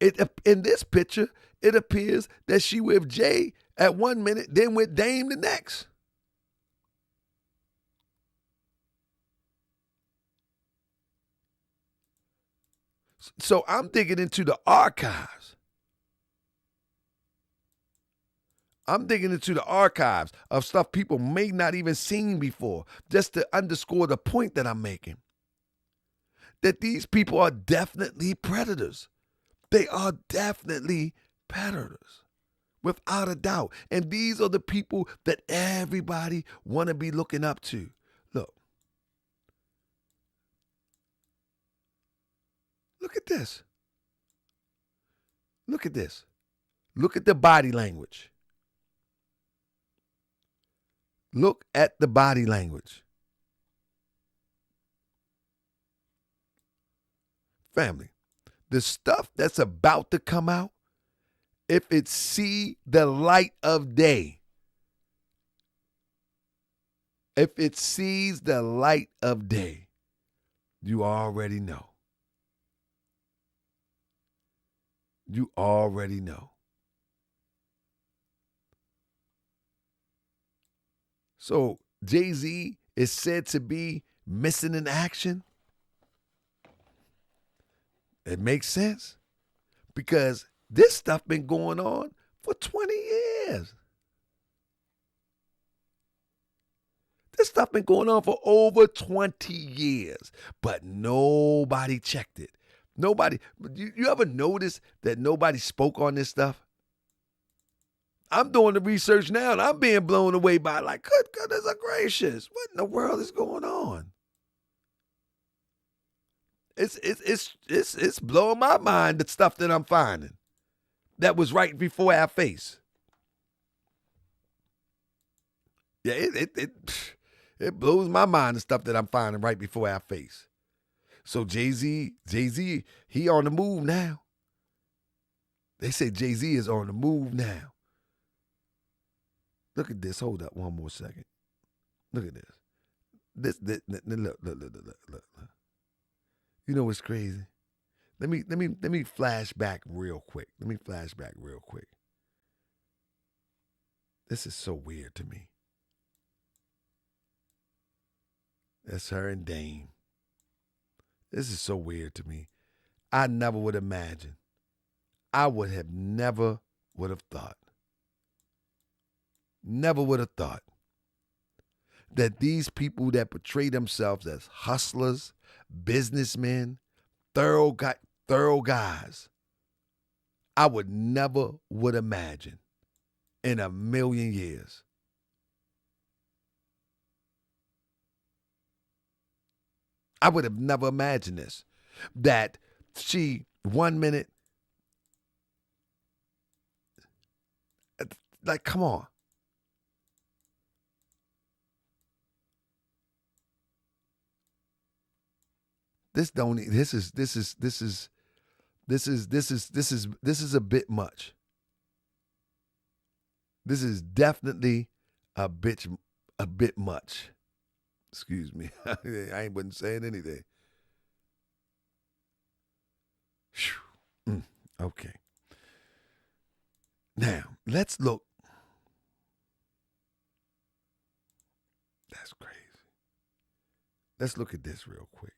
In this picture, it appears that she with Jay at 1 minute, then with Dame the next. So I'm digging into the archives. I'm digging into the archives of stuff people may not even seen before, just to underscore the point that I'm making. That these people are definitely predators. They are definitely predators. without a doubt. And these are the people that everybody want to be looking up to. Look. Look at this. Look at this. Look at the body language. Look at the body language. Family, the stuff that's about to come out, if it see the light of day, if it sees the light of day, you already know. You already know. So Jay-Z is said to be missing in action. It makes sense because this stuff been going on for 20 years. This stuff been going on for over 20 years, but nobody checked it. Nobody, you ever notice that nobody spoke on this stuff? I'm doing the research now and I'm being blown away by like, good goodness gracious, what in the world is going on? It's blowing my mind, the stuff that I'm finding that was right before our face. Yeah, it blows my mind, the stuff that I'm finding right before our face. So Jay-Z, he on the move now. They say Jay-Z is on the move now. Look at this. Hold up one more second. Look at this. Look. You know what's crazy? Let me flash back real quick. This is so weird to me. That's her and Dame. This is so weird to me. I never would imagine. I would have never would have thought. Never would have thought that these people that portray themselves as hustlers, businessmen, thorough guys, I would never would imagine in a million years. I would have never imagined this. That she, 1 minute, like, come on. This is a bit much. This is definitely a bit much. Excuse me. I wasn't saying anything. Okay. Now, let's look. That's crazy. Let's look at this real quick.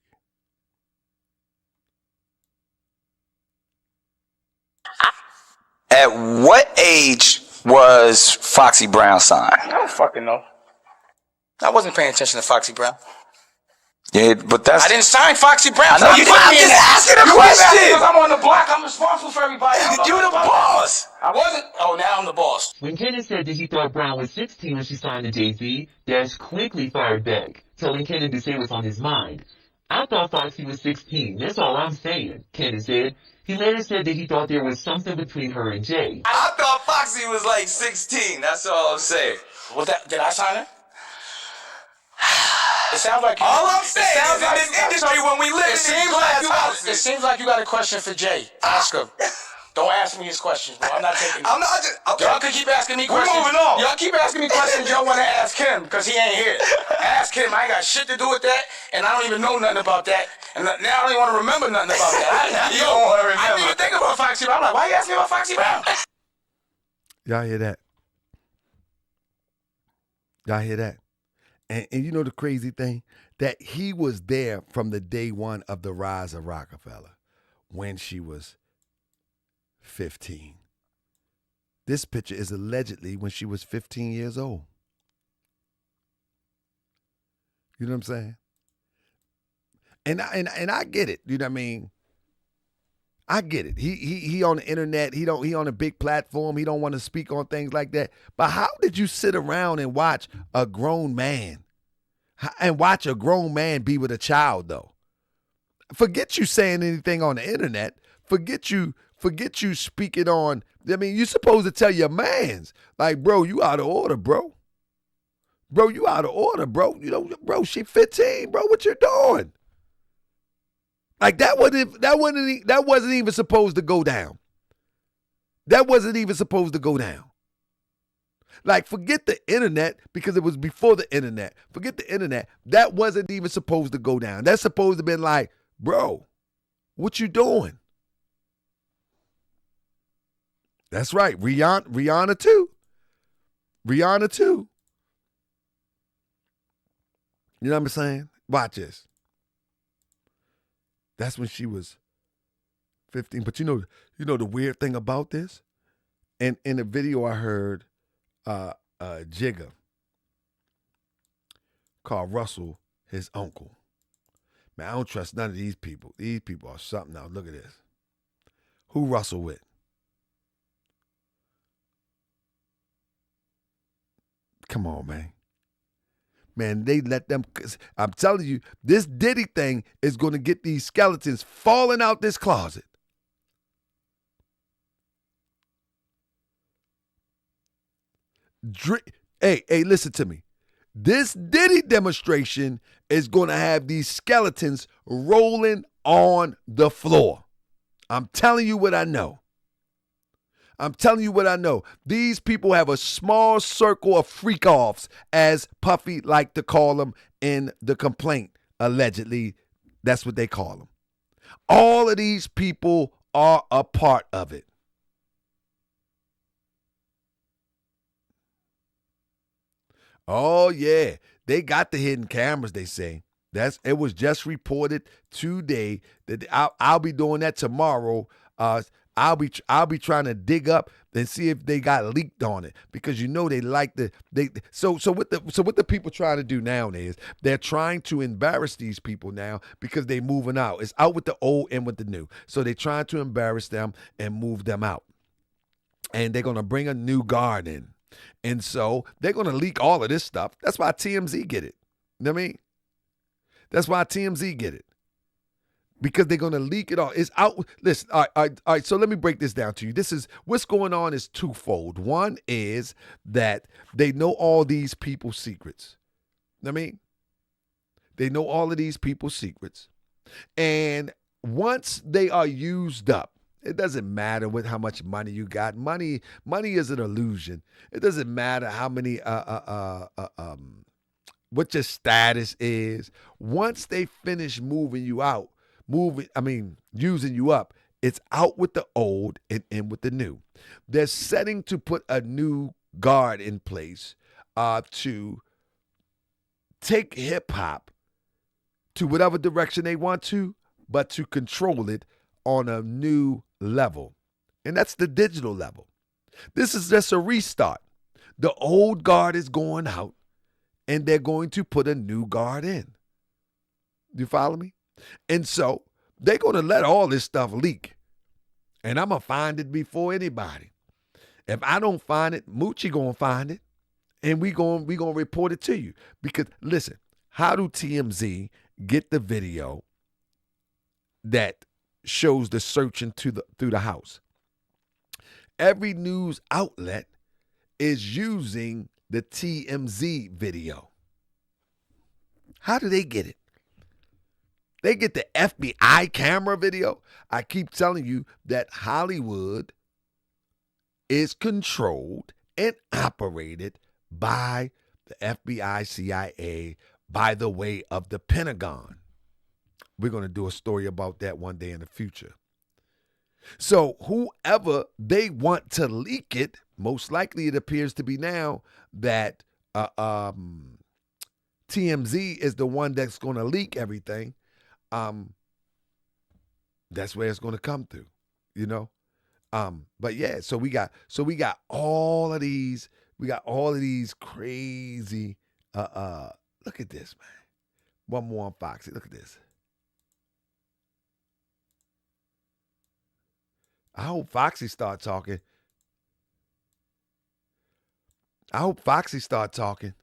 At what age was Foxy Brown signed? I don't fucking know. I wasn't paying attention to Foxy Brown. Yeah, but that's... I didn't sign Foxy Brown. I know you didn't. I'm just asking a question. Because I'm on the block. I'm responsible for everybody. You're the boss. I wasn't. Oh, now I'm the boss. When Kenneth said that he thought Brown was 16 when she signed to Jay-Z, Dash quickly fired back, telling Kenneth to say what's on his mind. I thought Foxy was 16. That's all I'm saying, Kenneth said. He later said that he thought there was something between her and Jay. I thought Foxy was like 16. That's all I'm saying. Was that? Did I sign her? It sounds like all I'm saying is in this industry when we live in these glass houses. It seems like you got a question for Jay. Ask him. Don't ask me his questions, bro. I'm not taking. I'm not just. Okay. Y'all can keep asking me questions. We're moving on. Y'all keep asking me questions. Y'all want to ask him because he ain't here. Ask him. I ain't got shit to do with that, and I don't even know nothing about that. And now I don't even want to remember nothing about that. You don't want to remember. I didn't even think about Foxy Brown. I'm like, why you asking me about Foxy Brown? Y'all hear that? Y'all hear that? And you know the crazy thing? That he was there from the day one of the rise of Rockefeller when she was 15. This picture is allegedly when she was 15 years old. You know what I'm saying? And I get it. You know what I mean? I get it. He on the internet. He on a big platform. He don't want to speak on things like that. But how did you sit around and watch a grown man be with a child though? Forget you saying anything on the internet. Forget you speaking on. I mean, you supposed to tell your mans like, bro, you out of order, bro. Bro, you out of order, bro. You know, bro, she 15, bro. What you doing? Like that wasn't even supposed to go down. That wasn't even supposed to go down. Like, forget the internet, because it was before the internet. Forget the internet. That wasn't even supposed to go down. That's supposed to have been like, bro, what you doing? That's right. Rihanna too. Rihanna too. You know what I'm saying? Watch this. That's when she was 15. But you know the weird thing about this? And in the video I heard Jigga call Russell his uncle. Man, I don't trust none of these people. These people are something else. Look at this. Who Russell with? Come on, man. Man, they let them, I'm telling you, this Diddy thing is going to get these skeletons falling out this closet. Hey, listen to me. This Diddy demonstration is going to have these skeletons rolling on the floor. I'm telling you what I know. I'm telling you what I know. These people have a small circle of freak-offs, as Puffy liked to call them in the complaint. Allegedly, that's what they call them. All of these people are a part of it. Oh, yeah. They got the hidden cameras, they say. It was just reported today that I'll be doing that tomorrow. I'll be trying to dig up and see if they got leaked on it, because you know they like so what the people trying to do now is they're trying to embarrass these people now, because they moving out. It's out with the old and with the new. So they're trying to embarrass them and move them out. And they're gonna bring a new guard in. And so they're gonna leak all of this stuff. That's why TMZ get it. You know what I mean? That's why TMZ get it. Because they're going to leak it all. It's out. Listen, all right, so let me break this down to you. What's going on is twofold. One is that they know all these people's secrets. I mean, they know all of these people's secrets. And once they are used up, it doesn't matter how much money you got. Money is an illusion. It doesn't matter how many what your status is. Once they finish moving you out, using you up, it's out with the old and in with the new. They're setting to put a new guard in place to take hip hop to whatever direction they want to, but to control it on a new level. And that's the digital level. This is just a restart. The old guard is going out, and they're going to put a new guard in. You follow me? And so they're going to let all this stuff leak. And I'm going to find it before anybody. If I don't find it, Moochie going to find it. And we going to report it to you. Because, listen, how do TMZ get the video that shows the searching through the house? Every news outlet is using the TMZ video. How do they get it? They get the FBI camera video. I keep telling you that Hollywood is controlled and operated by the FBI, CIA, by the way of the Pentagon. We're going to do a story about that one day in the future. So whoever they want to leak it, most likely it appears to be now that TMZ is the one that's going to leak everything. That's where it's going to come through, you know. But yeah, so we got all of these crazy. Look at this, man. One more on Foxy. Look at this. I hope Foxy start talking. I hope Foxy start talking.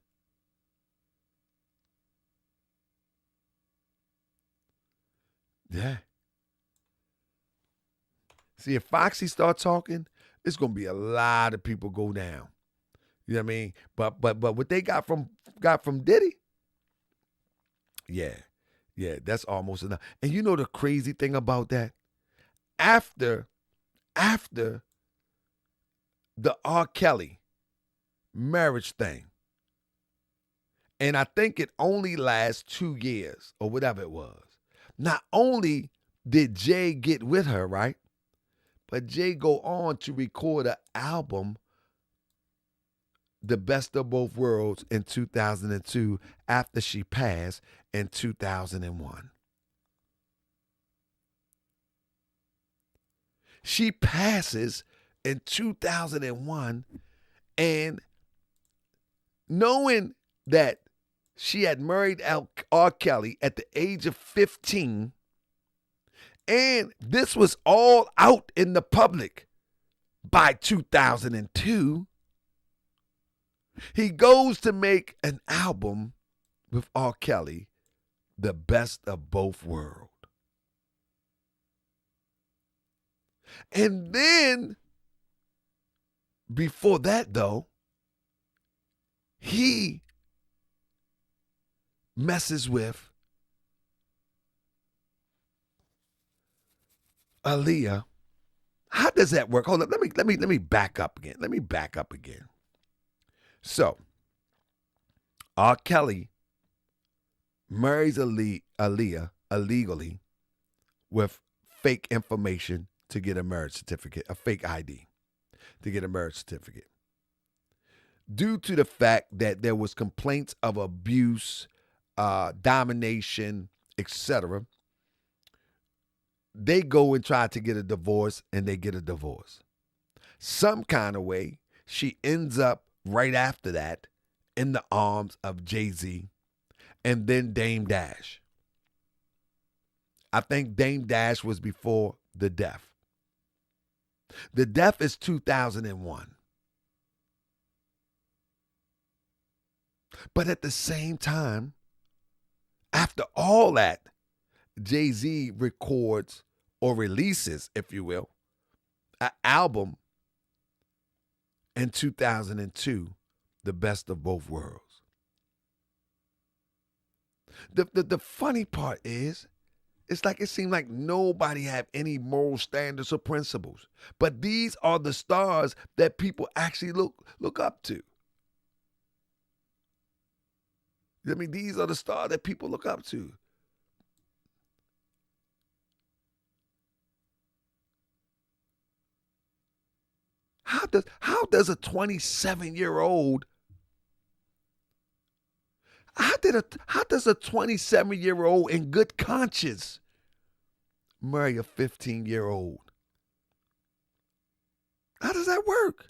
Yeah. See, if Foxy start talking, it's gonna be a lot of people go down. You know what I mean? But what they got from Diddy, yeah, that's almost enough. And you know the crazy thing about that? After the R. Kelly marriage thing, and I think it only lasts 2 years or whatever it was. Not only did Jay get with her, right? But Jay go on to record an album, The Best of Both Worlds, in 2002 after she passed in 2001. She passes in 2001, and knowing that she had married R. Kelly at the age of 15, and this was all out in the public by 2002, he goes to make an album with R. Kelly, The Best of Both Worlds. And then, before that though, he messes with Aaliyah. How does that work? Hold up. Let me back up again. Let me back up again. So, R. Kelly marries Aaliyah illegally with fake information to get a marriage certificate, a fake ID to get a marriage certificate. Due to the fact that there was complaints of abuse, domination, etc., they go and try to get a divorce, and they get a divorce. Some kind of way, she ends up right after that in the arms of Jay-Z and then Dame Dash. I think Dame Dash was before the death. The death is 2001. But at the same time, after all that, Jay-Z records or releases, if you will, an album in 2002, The Best of Both Worlds. The funny part is, it's like it seemed like nobody had any moral standards or principles. But these are the stars that people actually look up to. I mean, these are the stars that people look up to. How does a 27-year-old how does a 27-year-old in good conscience marry a 15-year-old? How does that work?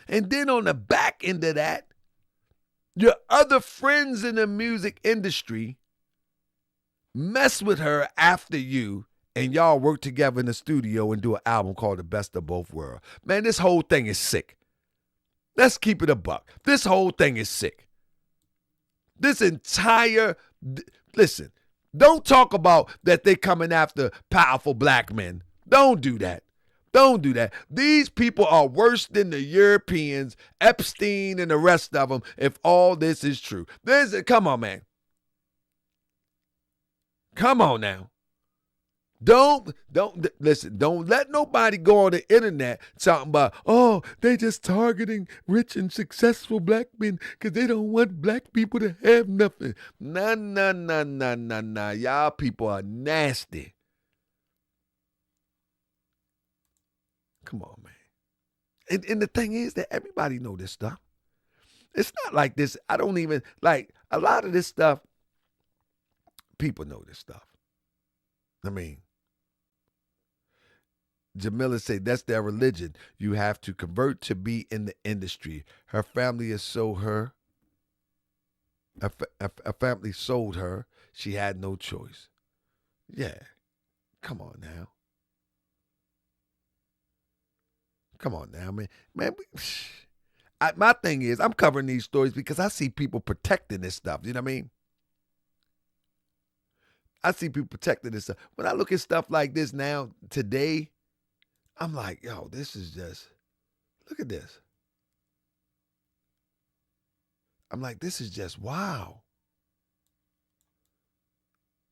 And then on the back end of that, your other friends in the music industry mess with her after you, and y'all work together in the studio and do an album called The Best of Both Worlds. Man, this whole thing is sick. Let's keep it a buck. This whole thing is sick. This entire, listen, don't talk about that they coming after powerful black men. Don't do that. Don't do that. These people are worse than the Europeans, Epstein and the rest of them, if all this is true. Come on, man. Come on now. Don't listen. Don't let nobody go on the internet talking about, oh, they just targeting rich and successful black men because they don't want black people to have nothing. Nah. Y'all people are nasty. Come on, man. And the thing is that everybody know this stuff. It's not like this. I don't even, like, a lot of this stuff, people know this stuff. I mean, Jamila said that's their religion. You have to convert to be in the industry. Her family has sold her. Her family sold her. She had no choice. Yeah. Come on now. Come on now, man. Man, my thing is, I'm covering these stories because I see people protecting this stuff. You know what I mean? I see people protecting this stuff. When I look at stuff like this now, today, I'm like, yo, this is just, look at this. I'm like, this is just wow.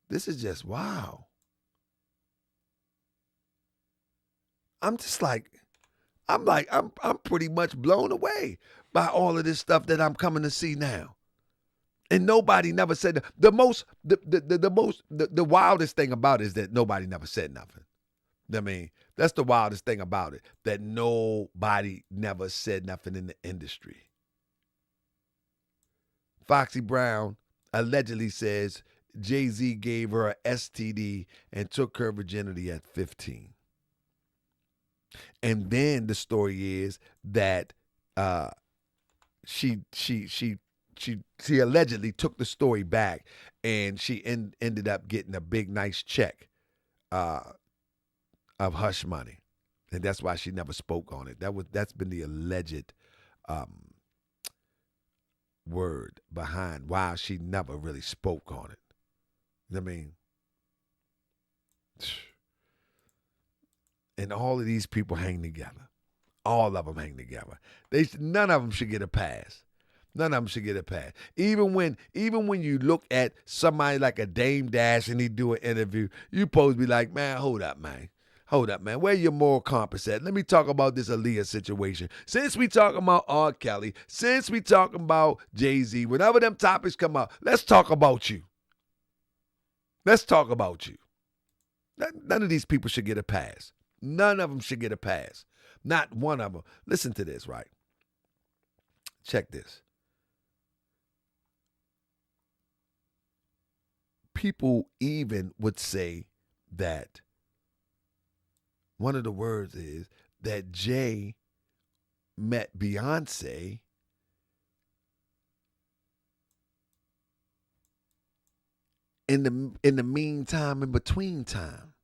This is just wow. I'm just like, I'm pretty much blown away by all of this stuff that I'm coming to see now. And nobody never said the wildest thing about it is that nobody never said nothing. I mean, that's the wildest thing about it, that nobody never said nothing in the industry. Foxy Brown allegedly says Jay-Z gave her a STD and took her virginity at 15. And then the story is that she allegedly took the story back, and she ended up getting a big nice check of hush money, and that's why she never spoke on it. That's been the alleged word behind why she never really spoke on it. I mean, and all of these people hang together. All of them hang together. None of them should get a pass. None of them should get a pass. Even when you look at somebody like a Dame Dash and he do an interview, you supposed to be like, man, hold up, man. Hold up, man. Where your moral compass at? Let me talk about this Aaliyah situation. Since we talking about R. Kelly, since we talking about Jay-Z, whenever them topics come up, let's talk about you. Let's talk about you. None of these people should get a pass. None of them should get a pass. Not one of them. Listen to this, right? Check this. People even would say that one of the words is that Jay met Beyonce in the meantime, in between time.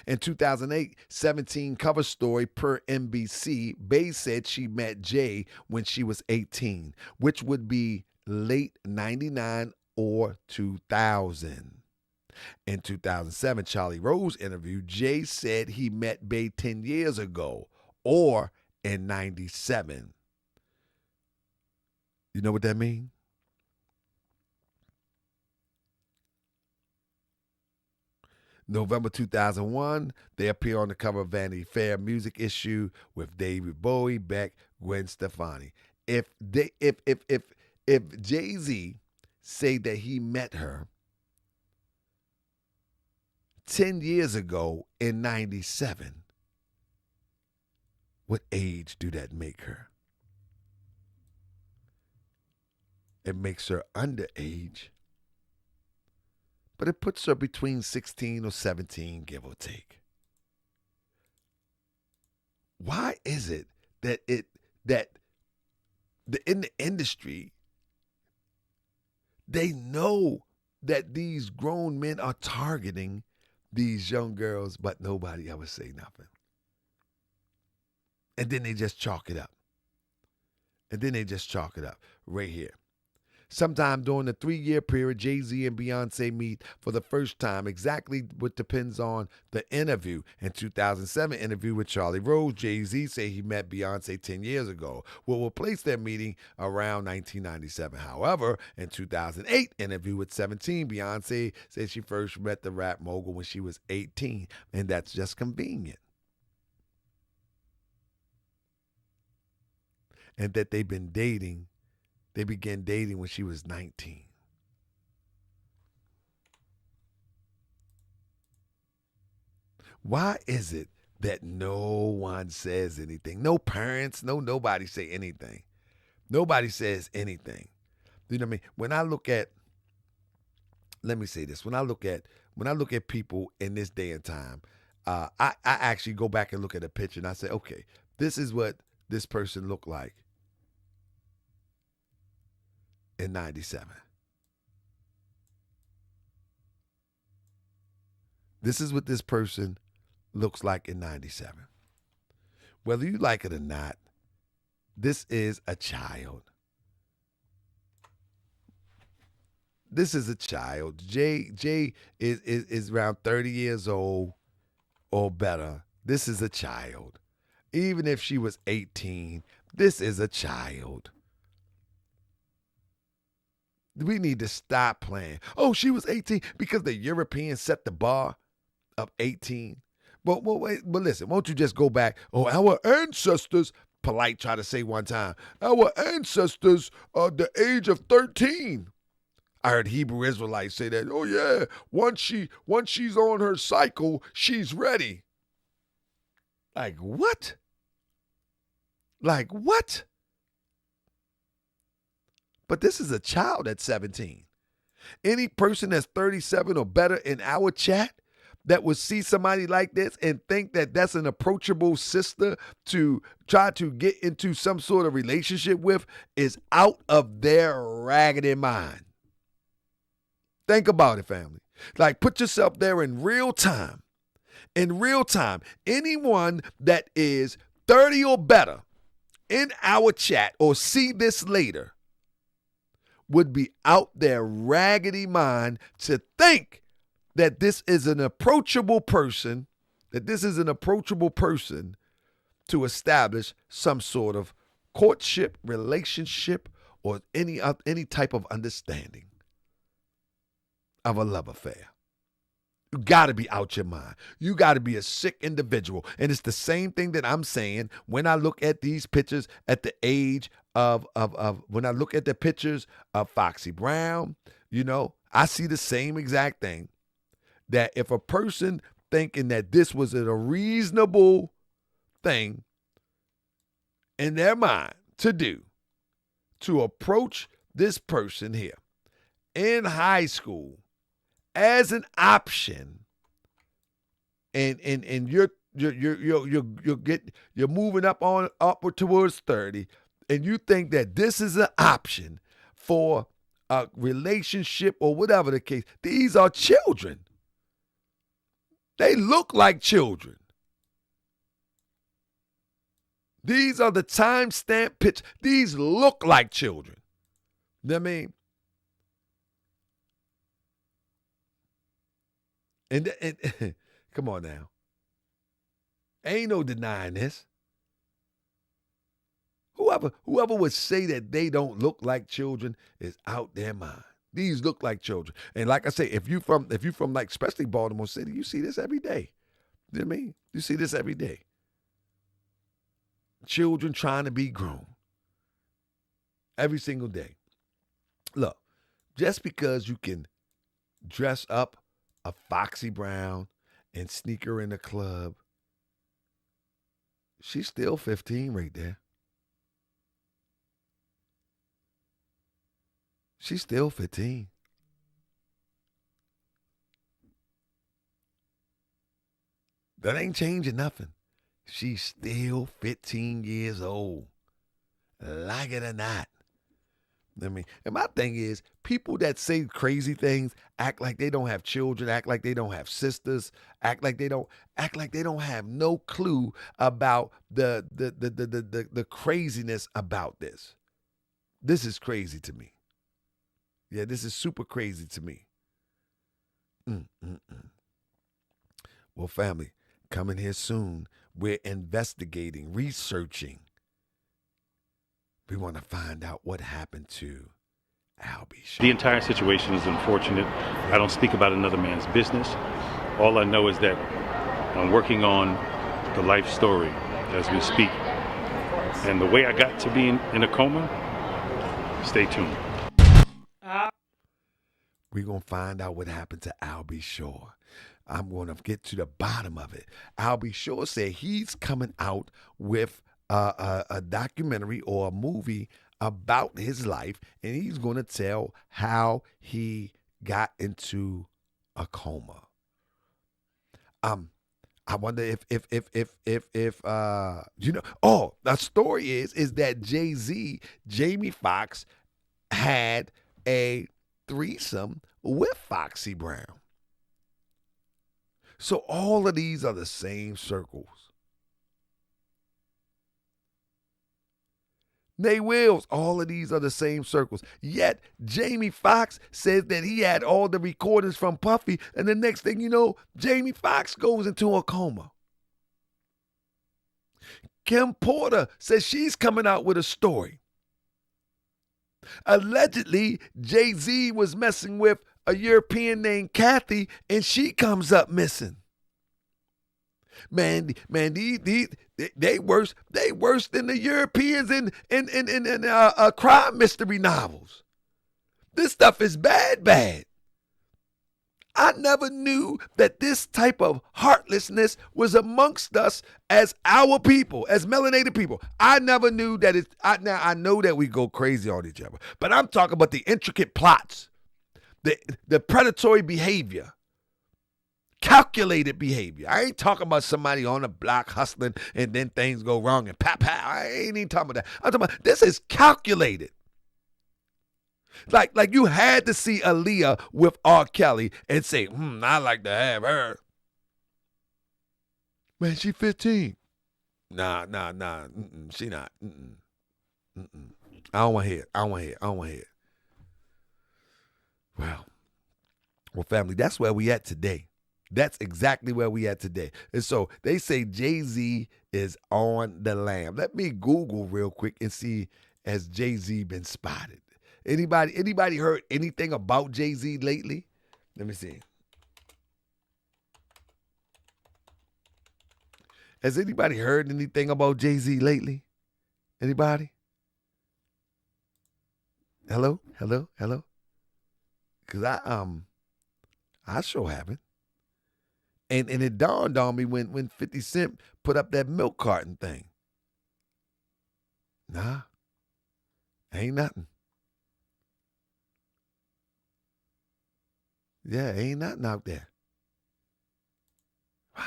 In 2008, 17 cover story per NBC, Bay said she met Jay when she was 18, which would be late 99 or 2000. In 2007, Charlie Rose interview, Jay said he met Bay 10 years ago or in 97. You know what that means? November 2001, they appear on the cover of Vanity Fair music issue with David Bowie, Beck, Gwen Stefani. If Jay-Z say that he met her 10 years ago in 97, what age do that make her? It makes her underage, but it puts her between 16 or 17, give or take. Why is it that in the industry, they know that these grown men are targeting these young girls, but nobody ever say nothing? And then they just chalk it up. Right here. Sometime during the 3-year period, Jay-Z and Beyonce meet for the first time. Exactly what depends on the interview. In 2007 interview with Charlie Rose, Jay-Z say he met Beyonce 10 years ago. Will place their meeting around 1997. However, in 2008 interview with 17, Beyonce said she first met the rap mogul when she was 18. And that's just convenient. And that they began dating when she was 19. Why is it that no one says anything? No parents, nobody say anything. Nobody says anything. You know what I mean? When I look at, let me say this. When I look at people in this day and time, I actually go back and look at a picture and I say, okay, this is what this person looked like in 97. This is what this person looks like in 97. whether you like it or not, this is a child. This is a child. Jay is around 30 years old or better. This is a child. Even if she was 18, this is a child. We need to stop playing. Oh, she was 18 because the Europeans set the bar of 18. But listen, won't you just go back? Oh, our ancestors, Polite tried to say one time, our ancestors are the age of 13. I heard Hebrew Israelites say that, oh yeah, once she's on her cycle, she's ready. Like what? Like what? But this is a child at 17. Any person that's 37 or better in our chat that would see somebody like this and think that that's an approachable sister to try to get into some sort of relationship with is out of their raggedy mind. Think about it, family. Like, put yourself there in real time. In real time, anyone that is 30 or better in our chat or see this later would be out their raggedy mind to think that this is an approachable person, to establish some sort of courtship, relationship, or any type of understanding of a love affair. You got to be out your mind. You got to be a sick individual. And it's the same thing that I'm saying when I look at these pictures at the age of when I look at the pictures of Foxy Brown, I see the same exact thing. That if a person thinking that this was a reasonable thing in their mind to do, to approach this person here in high school as an option, and you're moving upward towards 30, and you think that this is an option for a relationship or whatever the case, these are children. They look like children. These are the timestamp pictures. These look like children. You know what I mean? And come on now. Ain't no denying this. Whoever would say that they don't look like children is out their mind. These look like children. And like I say, if you from like especially Baltimore City, you see this every day. You know what I mean? You see this every day. Children trying to be grown. Every single day. Look, just because you can dress up a Foxy Brown and sneak her in the club, she's still 15 right there. She's still 15. That ain't changing nothing. She's still 15 years old. Like it or not. I mean, and my thing is, people that say crazy things act like they don't have children, act like they don't have sisters, act like they don't have no clue about the craziness about this. This is crazy to me. Yeah, this is super crazy to me. Well, family, coming here soon. We're investigating, researching. We want to find out what happened to Albie Shaw. The entire situation is unfortunate. I don't speak about another man's business. All I know is that I'm working on the life story as we speak. And the way I got to being in a coma, stay tuned. We're going to find out what happened to Albie Shaw. I'm going to get to the bottom of it. Albie Shaw said he's coming out with a documentary or a movie about his life, and he's going to tell how he got into a coma. I wonder if the story is that Jay-Z, Jamie Foxx, had a threesome with Foxy Brown. So all of these are the same circles. They wills. All of these are the same circles. Yet Jamie Foxx says that he had all the recordings from Puffy, and the next thing you know, Jamie Foxx goes into a coma. Kim Porter says she's coming out with a story. Allegedly, Jay-Z was messing with a European named Kathy, and she comes up missing. Man, they worse than the Europeans in crime mystery novels. This stuff is bad. I never knew that this type of heartlessness was amongst us as our people, as melanated people. I never knew that now I know that we go crazy on each other, but I'm talking about the intricate plots, the predatory behavior, calculated behavior. I ain't talking about somebody on the block hustling and then things go wrong and pow. I ain't even talking about that. I'm talking about this is calculated. Like you had to see Aaliyah with R. Kelly and say, I like to have her. Man, she 15. Nah. She not. I don't want to hear it. Well, family, that's where we at today. That's exactly where we at today. And so they say Jay-Z is on the lam. Let me Google real quick and see, has Jay-Z been spotted? Anybody heard anything about Jay-Z lately? Let me see. Has anybody heard anything about Jay-Z lately? Anybody? Hello? Because I sure haven't. And it dawned on me when 50 Cent put up that milk carton thing. Nah, ain't nothing. Yeah, ain't nothing out there. Wow,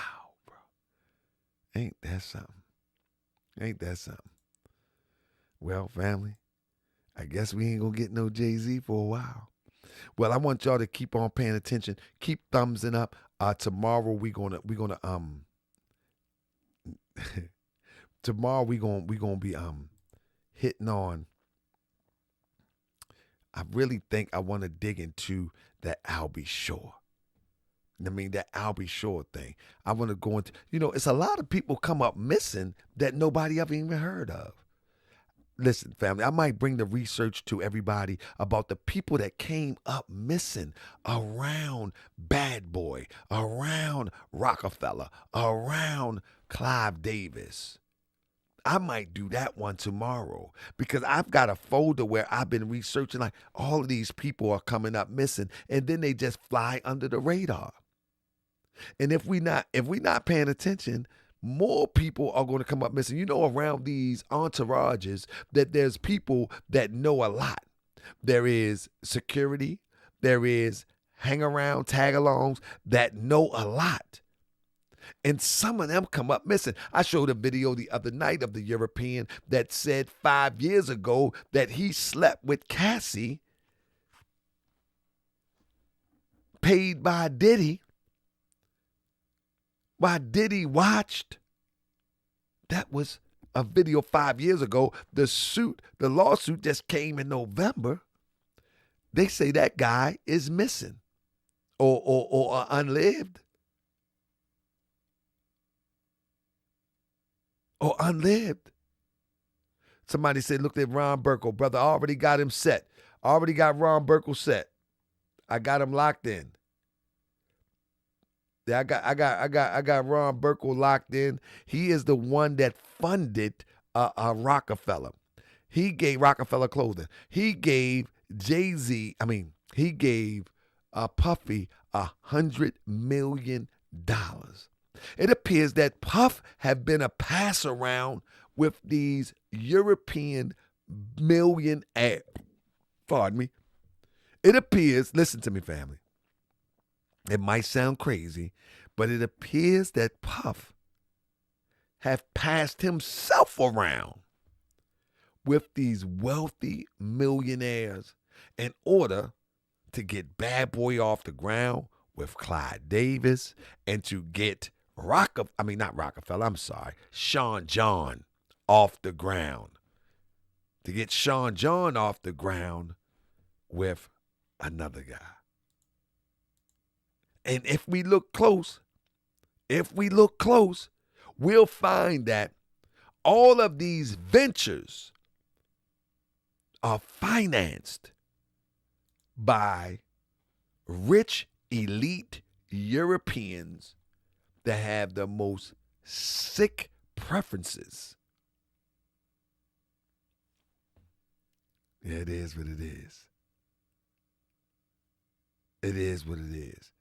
bro. Ain't that something? Well, family, I guess we ain't gonna get no Jay-Z for a while. Well, I want y'all to keep on paying attention. Keep thumbsing up. Tomorrow we gonna tomorrow we gonna be hitting on. I really think I want to dig into that Albie Shore. That Albie Shore thing. I want to go into, it's a lot of people come up missing that nobody ever even heard of. Listen, family, I might bring the research to everybody about the people that came up missing around Bad Boy, around Rockefeller, around Clive Davis. I might do that one tomorrow because I've got a folder where I've been researching, like, all of these people are coming up missing, and then they just fly under the radar. And if we not paying attention, more people are going to come up missing. Around these entourages, that there's people that know a lot. There is security. There is hang around, tag alongs that know a lot. And some of them come up missing. I showed a video the other night of the European that said 5 years ago that he slept with Cassie, paid by Diddy, while Diddy watched. That was a video 5 years ago. The lawsuit just came in November. They say that guy is missing or unlived. Or unlived. Somebody said, look at Ron Burkle. Brother, I already got him set. I already got Ron Burkle set. I got him locked in. Yeah, I got Ron Burkle locked in. He is the one that funded Rockefeller. He gave Rockefeller clothing. He gave he gave Puffy $100 million. It appears that Puff have been a pass around with these European millionaires. Pardon me. It appears, listen to me, family. It might sound crazy, but it appears that Puff have passed himself around with these wealthy millionaires in order to get Bad Boy off the ground with Clyde Davis and to get Sean John off the ground. to get Sean John off the ground with another guy. And if we look close, we'll find that all of these ventures are financed by rich, elite Europeans that have the most sick preferences. Yeah, it is what it is. It is what it is.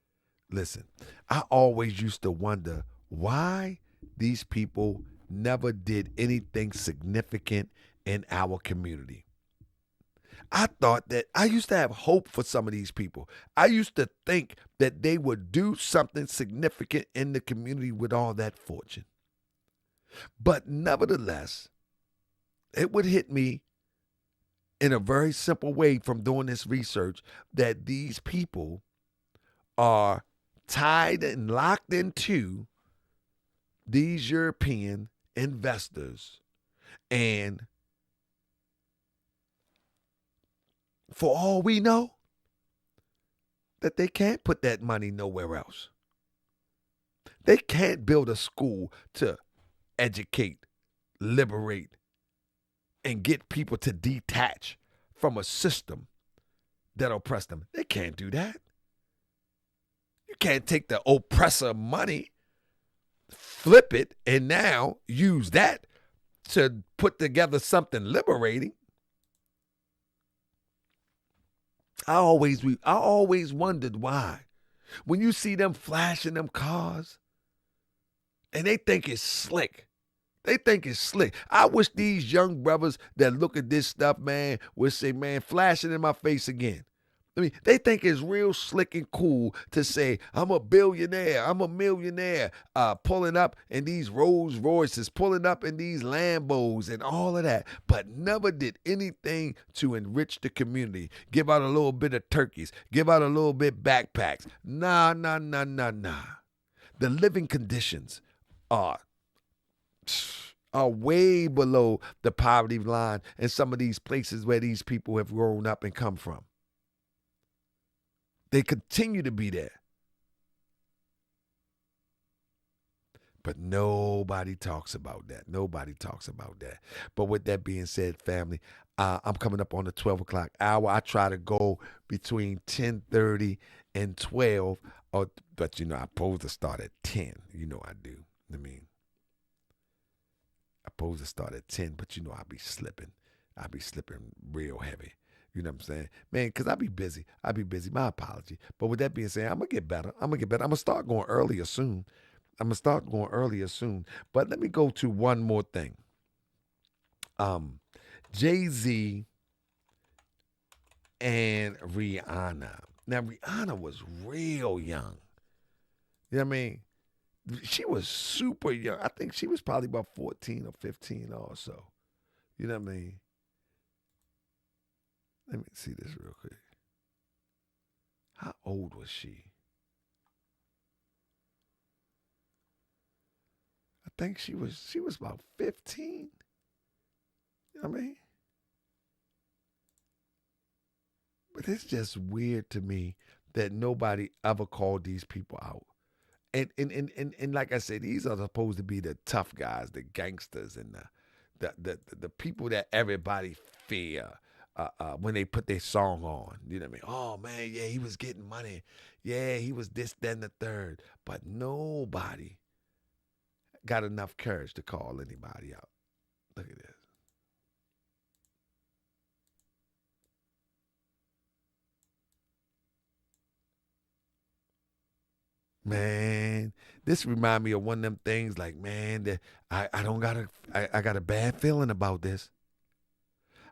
Listen, I always used to wonder why these people never did anything significant in our community. I thought that I used to have hope for some of these people. I used to think that they would do something significant in the community with all that fortune. But nevertheless, it would hit me in a very simple way from doing this research that these people are tied and locked into these European investors. And for all we know, that they can't put that money nowhere else. They can't build a school to educate, liberate, and get people to detach from a system that oppressed them. They can't do that. You can't take the oppressor money, flip it, and now use that to put together something liberating. I always wondered why. When you see them flashing them cars, and they think it's slick. They think it's slick. I wish these young brothers that look at this stuff, man, would say, man, flash it in my face again. I mean, they think it's real slick and cool to say, I'm a billionaire, I'm a millionaire, pulling up in these Rolls Royces, pulling up in these Lambos and all of that, but never did anything to enrich the community. Give out a little bit of turkeys, give out a little bit backpacks. Nah. The living conditions are way below the poverty line in some of these places where these people have grown up and come from. They continue to be there. But nobody talks about that. Nobody talks about that. But with that being said, family, I'm coming up on the 12 o'clock hour. I try to go between 10:30 and 12. But, you know, I'm supposed to start at 10. You know I do. I mean, I'm supposed to start at 10, but, you know, I'll be slipping. I'll be slipping real heavy. You know what I'm saying? Man, because I be busy. My apology. But with that being said, I'm going to get better. I'm going to start going earlier soon. But let me go to one more thing. Jay-Z and Rihanna. Now, Rihanna was real young. You know what I mean? She was super young. I think she was probably about 14 or 15 or so. You know what I mean? Let me see this real quick. How old was she? I think she was about 15. You know what I mean? But it's just weird to me that nobody ever called these people out. And like I said, these are supposed to be the tough guys, the gangsters, and the people that everybody fear. When they put their song on, you know what I mean? Oh man, yeah, he was getting money. Yeah, he was this, then the third. But nobody got enough courage to call anybody out. Look at this. Man, this remind me of one of them things like, man, that I got a bad feeling about this.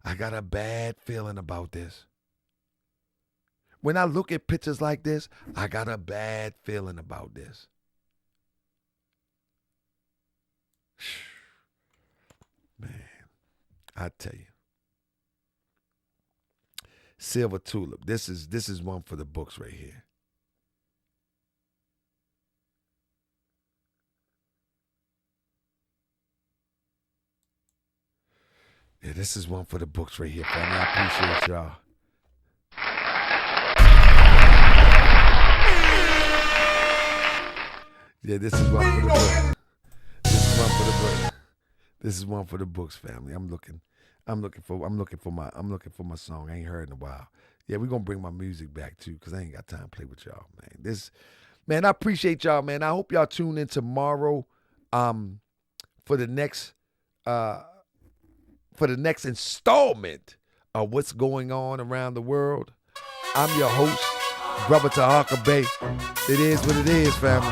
I got a bad feeling about this. When I look at pictures like this, I got a bad feeling about this. Man, I tell you. Silver Tulip. This is one for the books right here. Yeah, this is one for the books right here, family. I appreciate y'all. Yeah, this is one for the books. This is one for the books. This is one for the books, family. I'm looking for my song. I ain't heard in a while. Yeah, we're gonna bring my music back too, because I ain't got time to play with y'all, man. I appreciate y'all, man. I hope y'all tune in tomorrow for the next installment of what's going on around the world. I'm your host, Brother Tahaka Bay. It is what it is, family.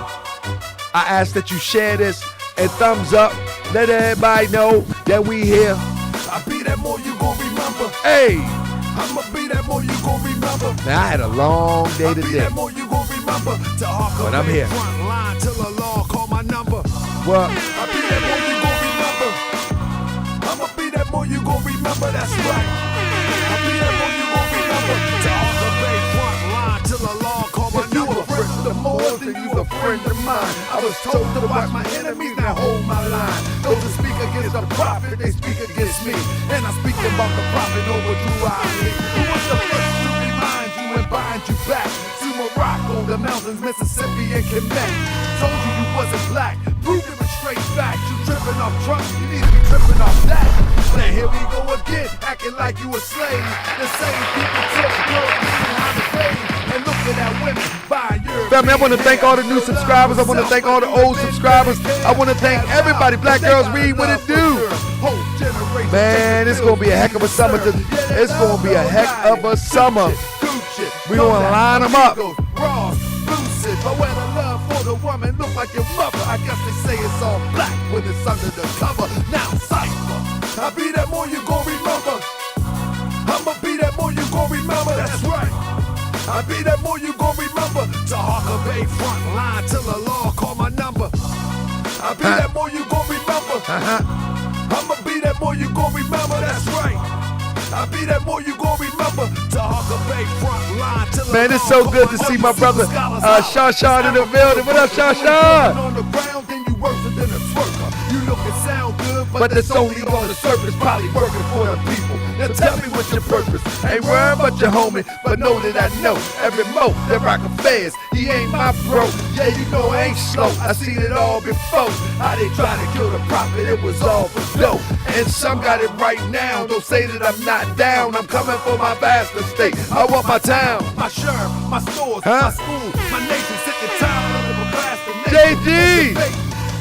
I ask that you share this and thumbs up. Let everybody know that we here. I be that more you gon' remember. Hey! I'ma be that more you gon' remember. Now, I had a long day I be today. that more you gon' remember. But I'm here. Front line till the law call my number. What? I be that more you gon' remember. I'ma be that more you gon' remember. That's right. I be that more you gon' remember. To Arthur Bay front line till the law call my number. You a friend of the Moors, then you a friend of mine. I was told to watch my enemies, now hold my line. Those who speak against the prophet, they speak against me. And I'm speaking about the prophet over Drew Ali. Who was the first to remind you and bind you back to Morocco, the mountains, Mississippi, and Quebec? Told you you wasn't black, proved it with straight facts. You tripping off Trump, you need to be tripping off that. Now here we go again, acting like you a slave. The same people took your behind the page. And looking at women buying your Family, I want to thank all the new subscribers. I want to thank all the old subscribers. I want to thank everybody. Black Girls Read What It Do. Man, it's going to be a heck of a summer. It's going to be a heck of a summer. We're going to line them up. But when the love for the woman look like your mother, I guess they say it's all black when it's under the cover. Now cypher, I be that more you gon' remember. I'ma be that more you gon' remember. That's right. I be that more you gon' remember. To Harker Bay front line till the law call my number. I be that more you gon' remember. I'ma be that more you gon' remember. That's right. I be that more you gon' remember. To Harker Bay front line till the Man, it's so good to see my brother Sean in the building. What up, Sean? on the ground, then you worse than a twerker. You look and sound good, but that's only on the surface. Probably working for the people. Now tell me what's your purpose. Ain't worried about your homie, but know that I know every mo that rock affairs. He ain't my bro. Yeah, you know I ain't slow. I seen it all before. How they try to kill the prophet, it was all for dough. And some got it right now. Don't say that I'm not down. I'm coming for my bastard state. I want my town, my sheriff, my stores, my school, my nation. Sick and tired of the procrastination. JD!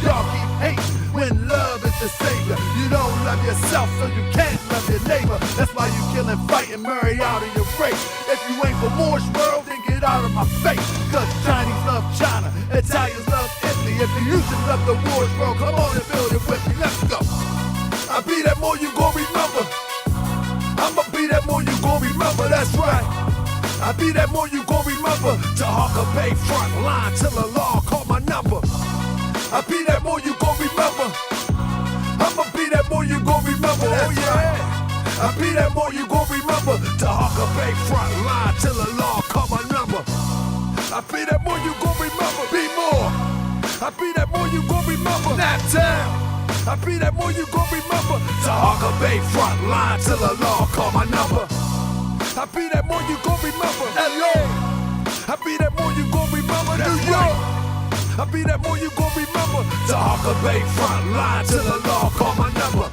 Y'all keep hating when love is the savior. You don't love yourself, so you can't love your neighbor. That's why you kill and fight and marry out of your race. If you ain't for Moorish World, then get out of my face. Cause Chinese love China, Italians love Italy. If you used to love the Moorish World, come on and build it with me. Let's go. I be that more you gon' remember. I'ma be that more you gon' remember. That's right. I be that more you gon' remember. To Harker Bay front line till the law call my number. I be that more you gon' remember. I'ma be that more you gon' remember. That's right. I be that more you gon' remember. To Harker Bay front line till the law call my number. I be that more you gon' remember. Be more. I be that more you gon' remember. Nap Town. I be that more you gon' remember. To Harker Bay front line till the law call my number. I be that more you gon' remember. LA. I be that more you gon' remember. New York. I be that more you gon' remember. To Harker Bay front line till the law call my number.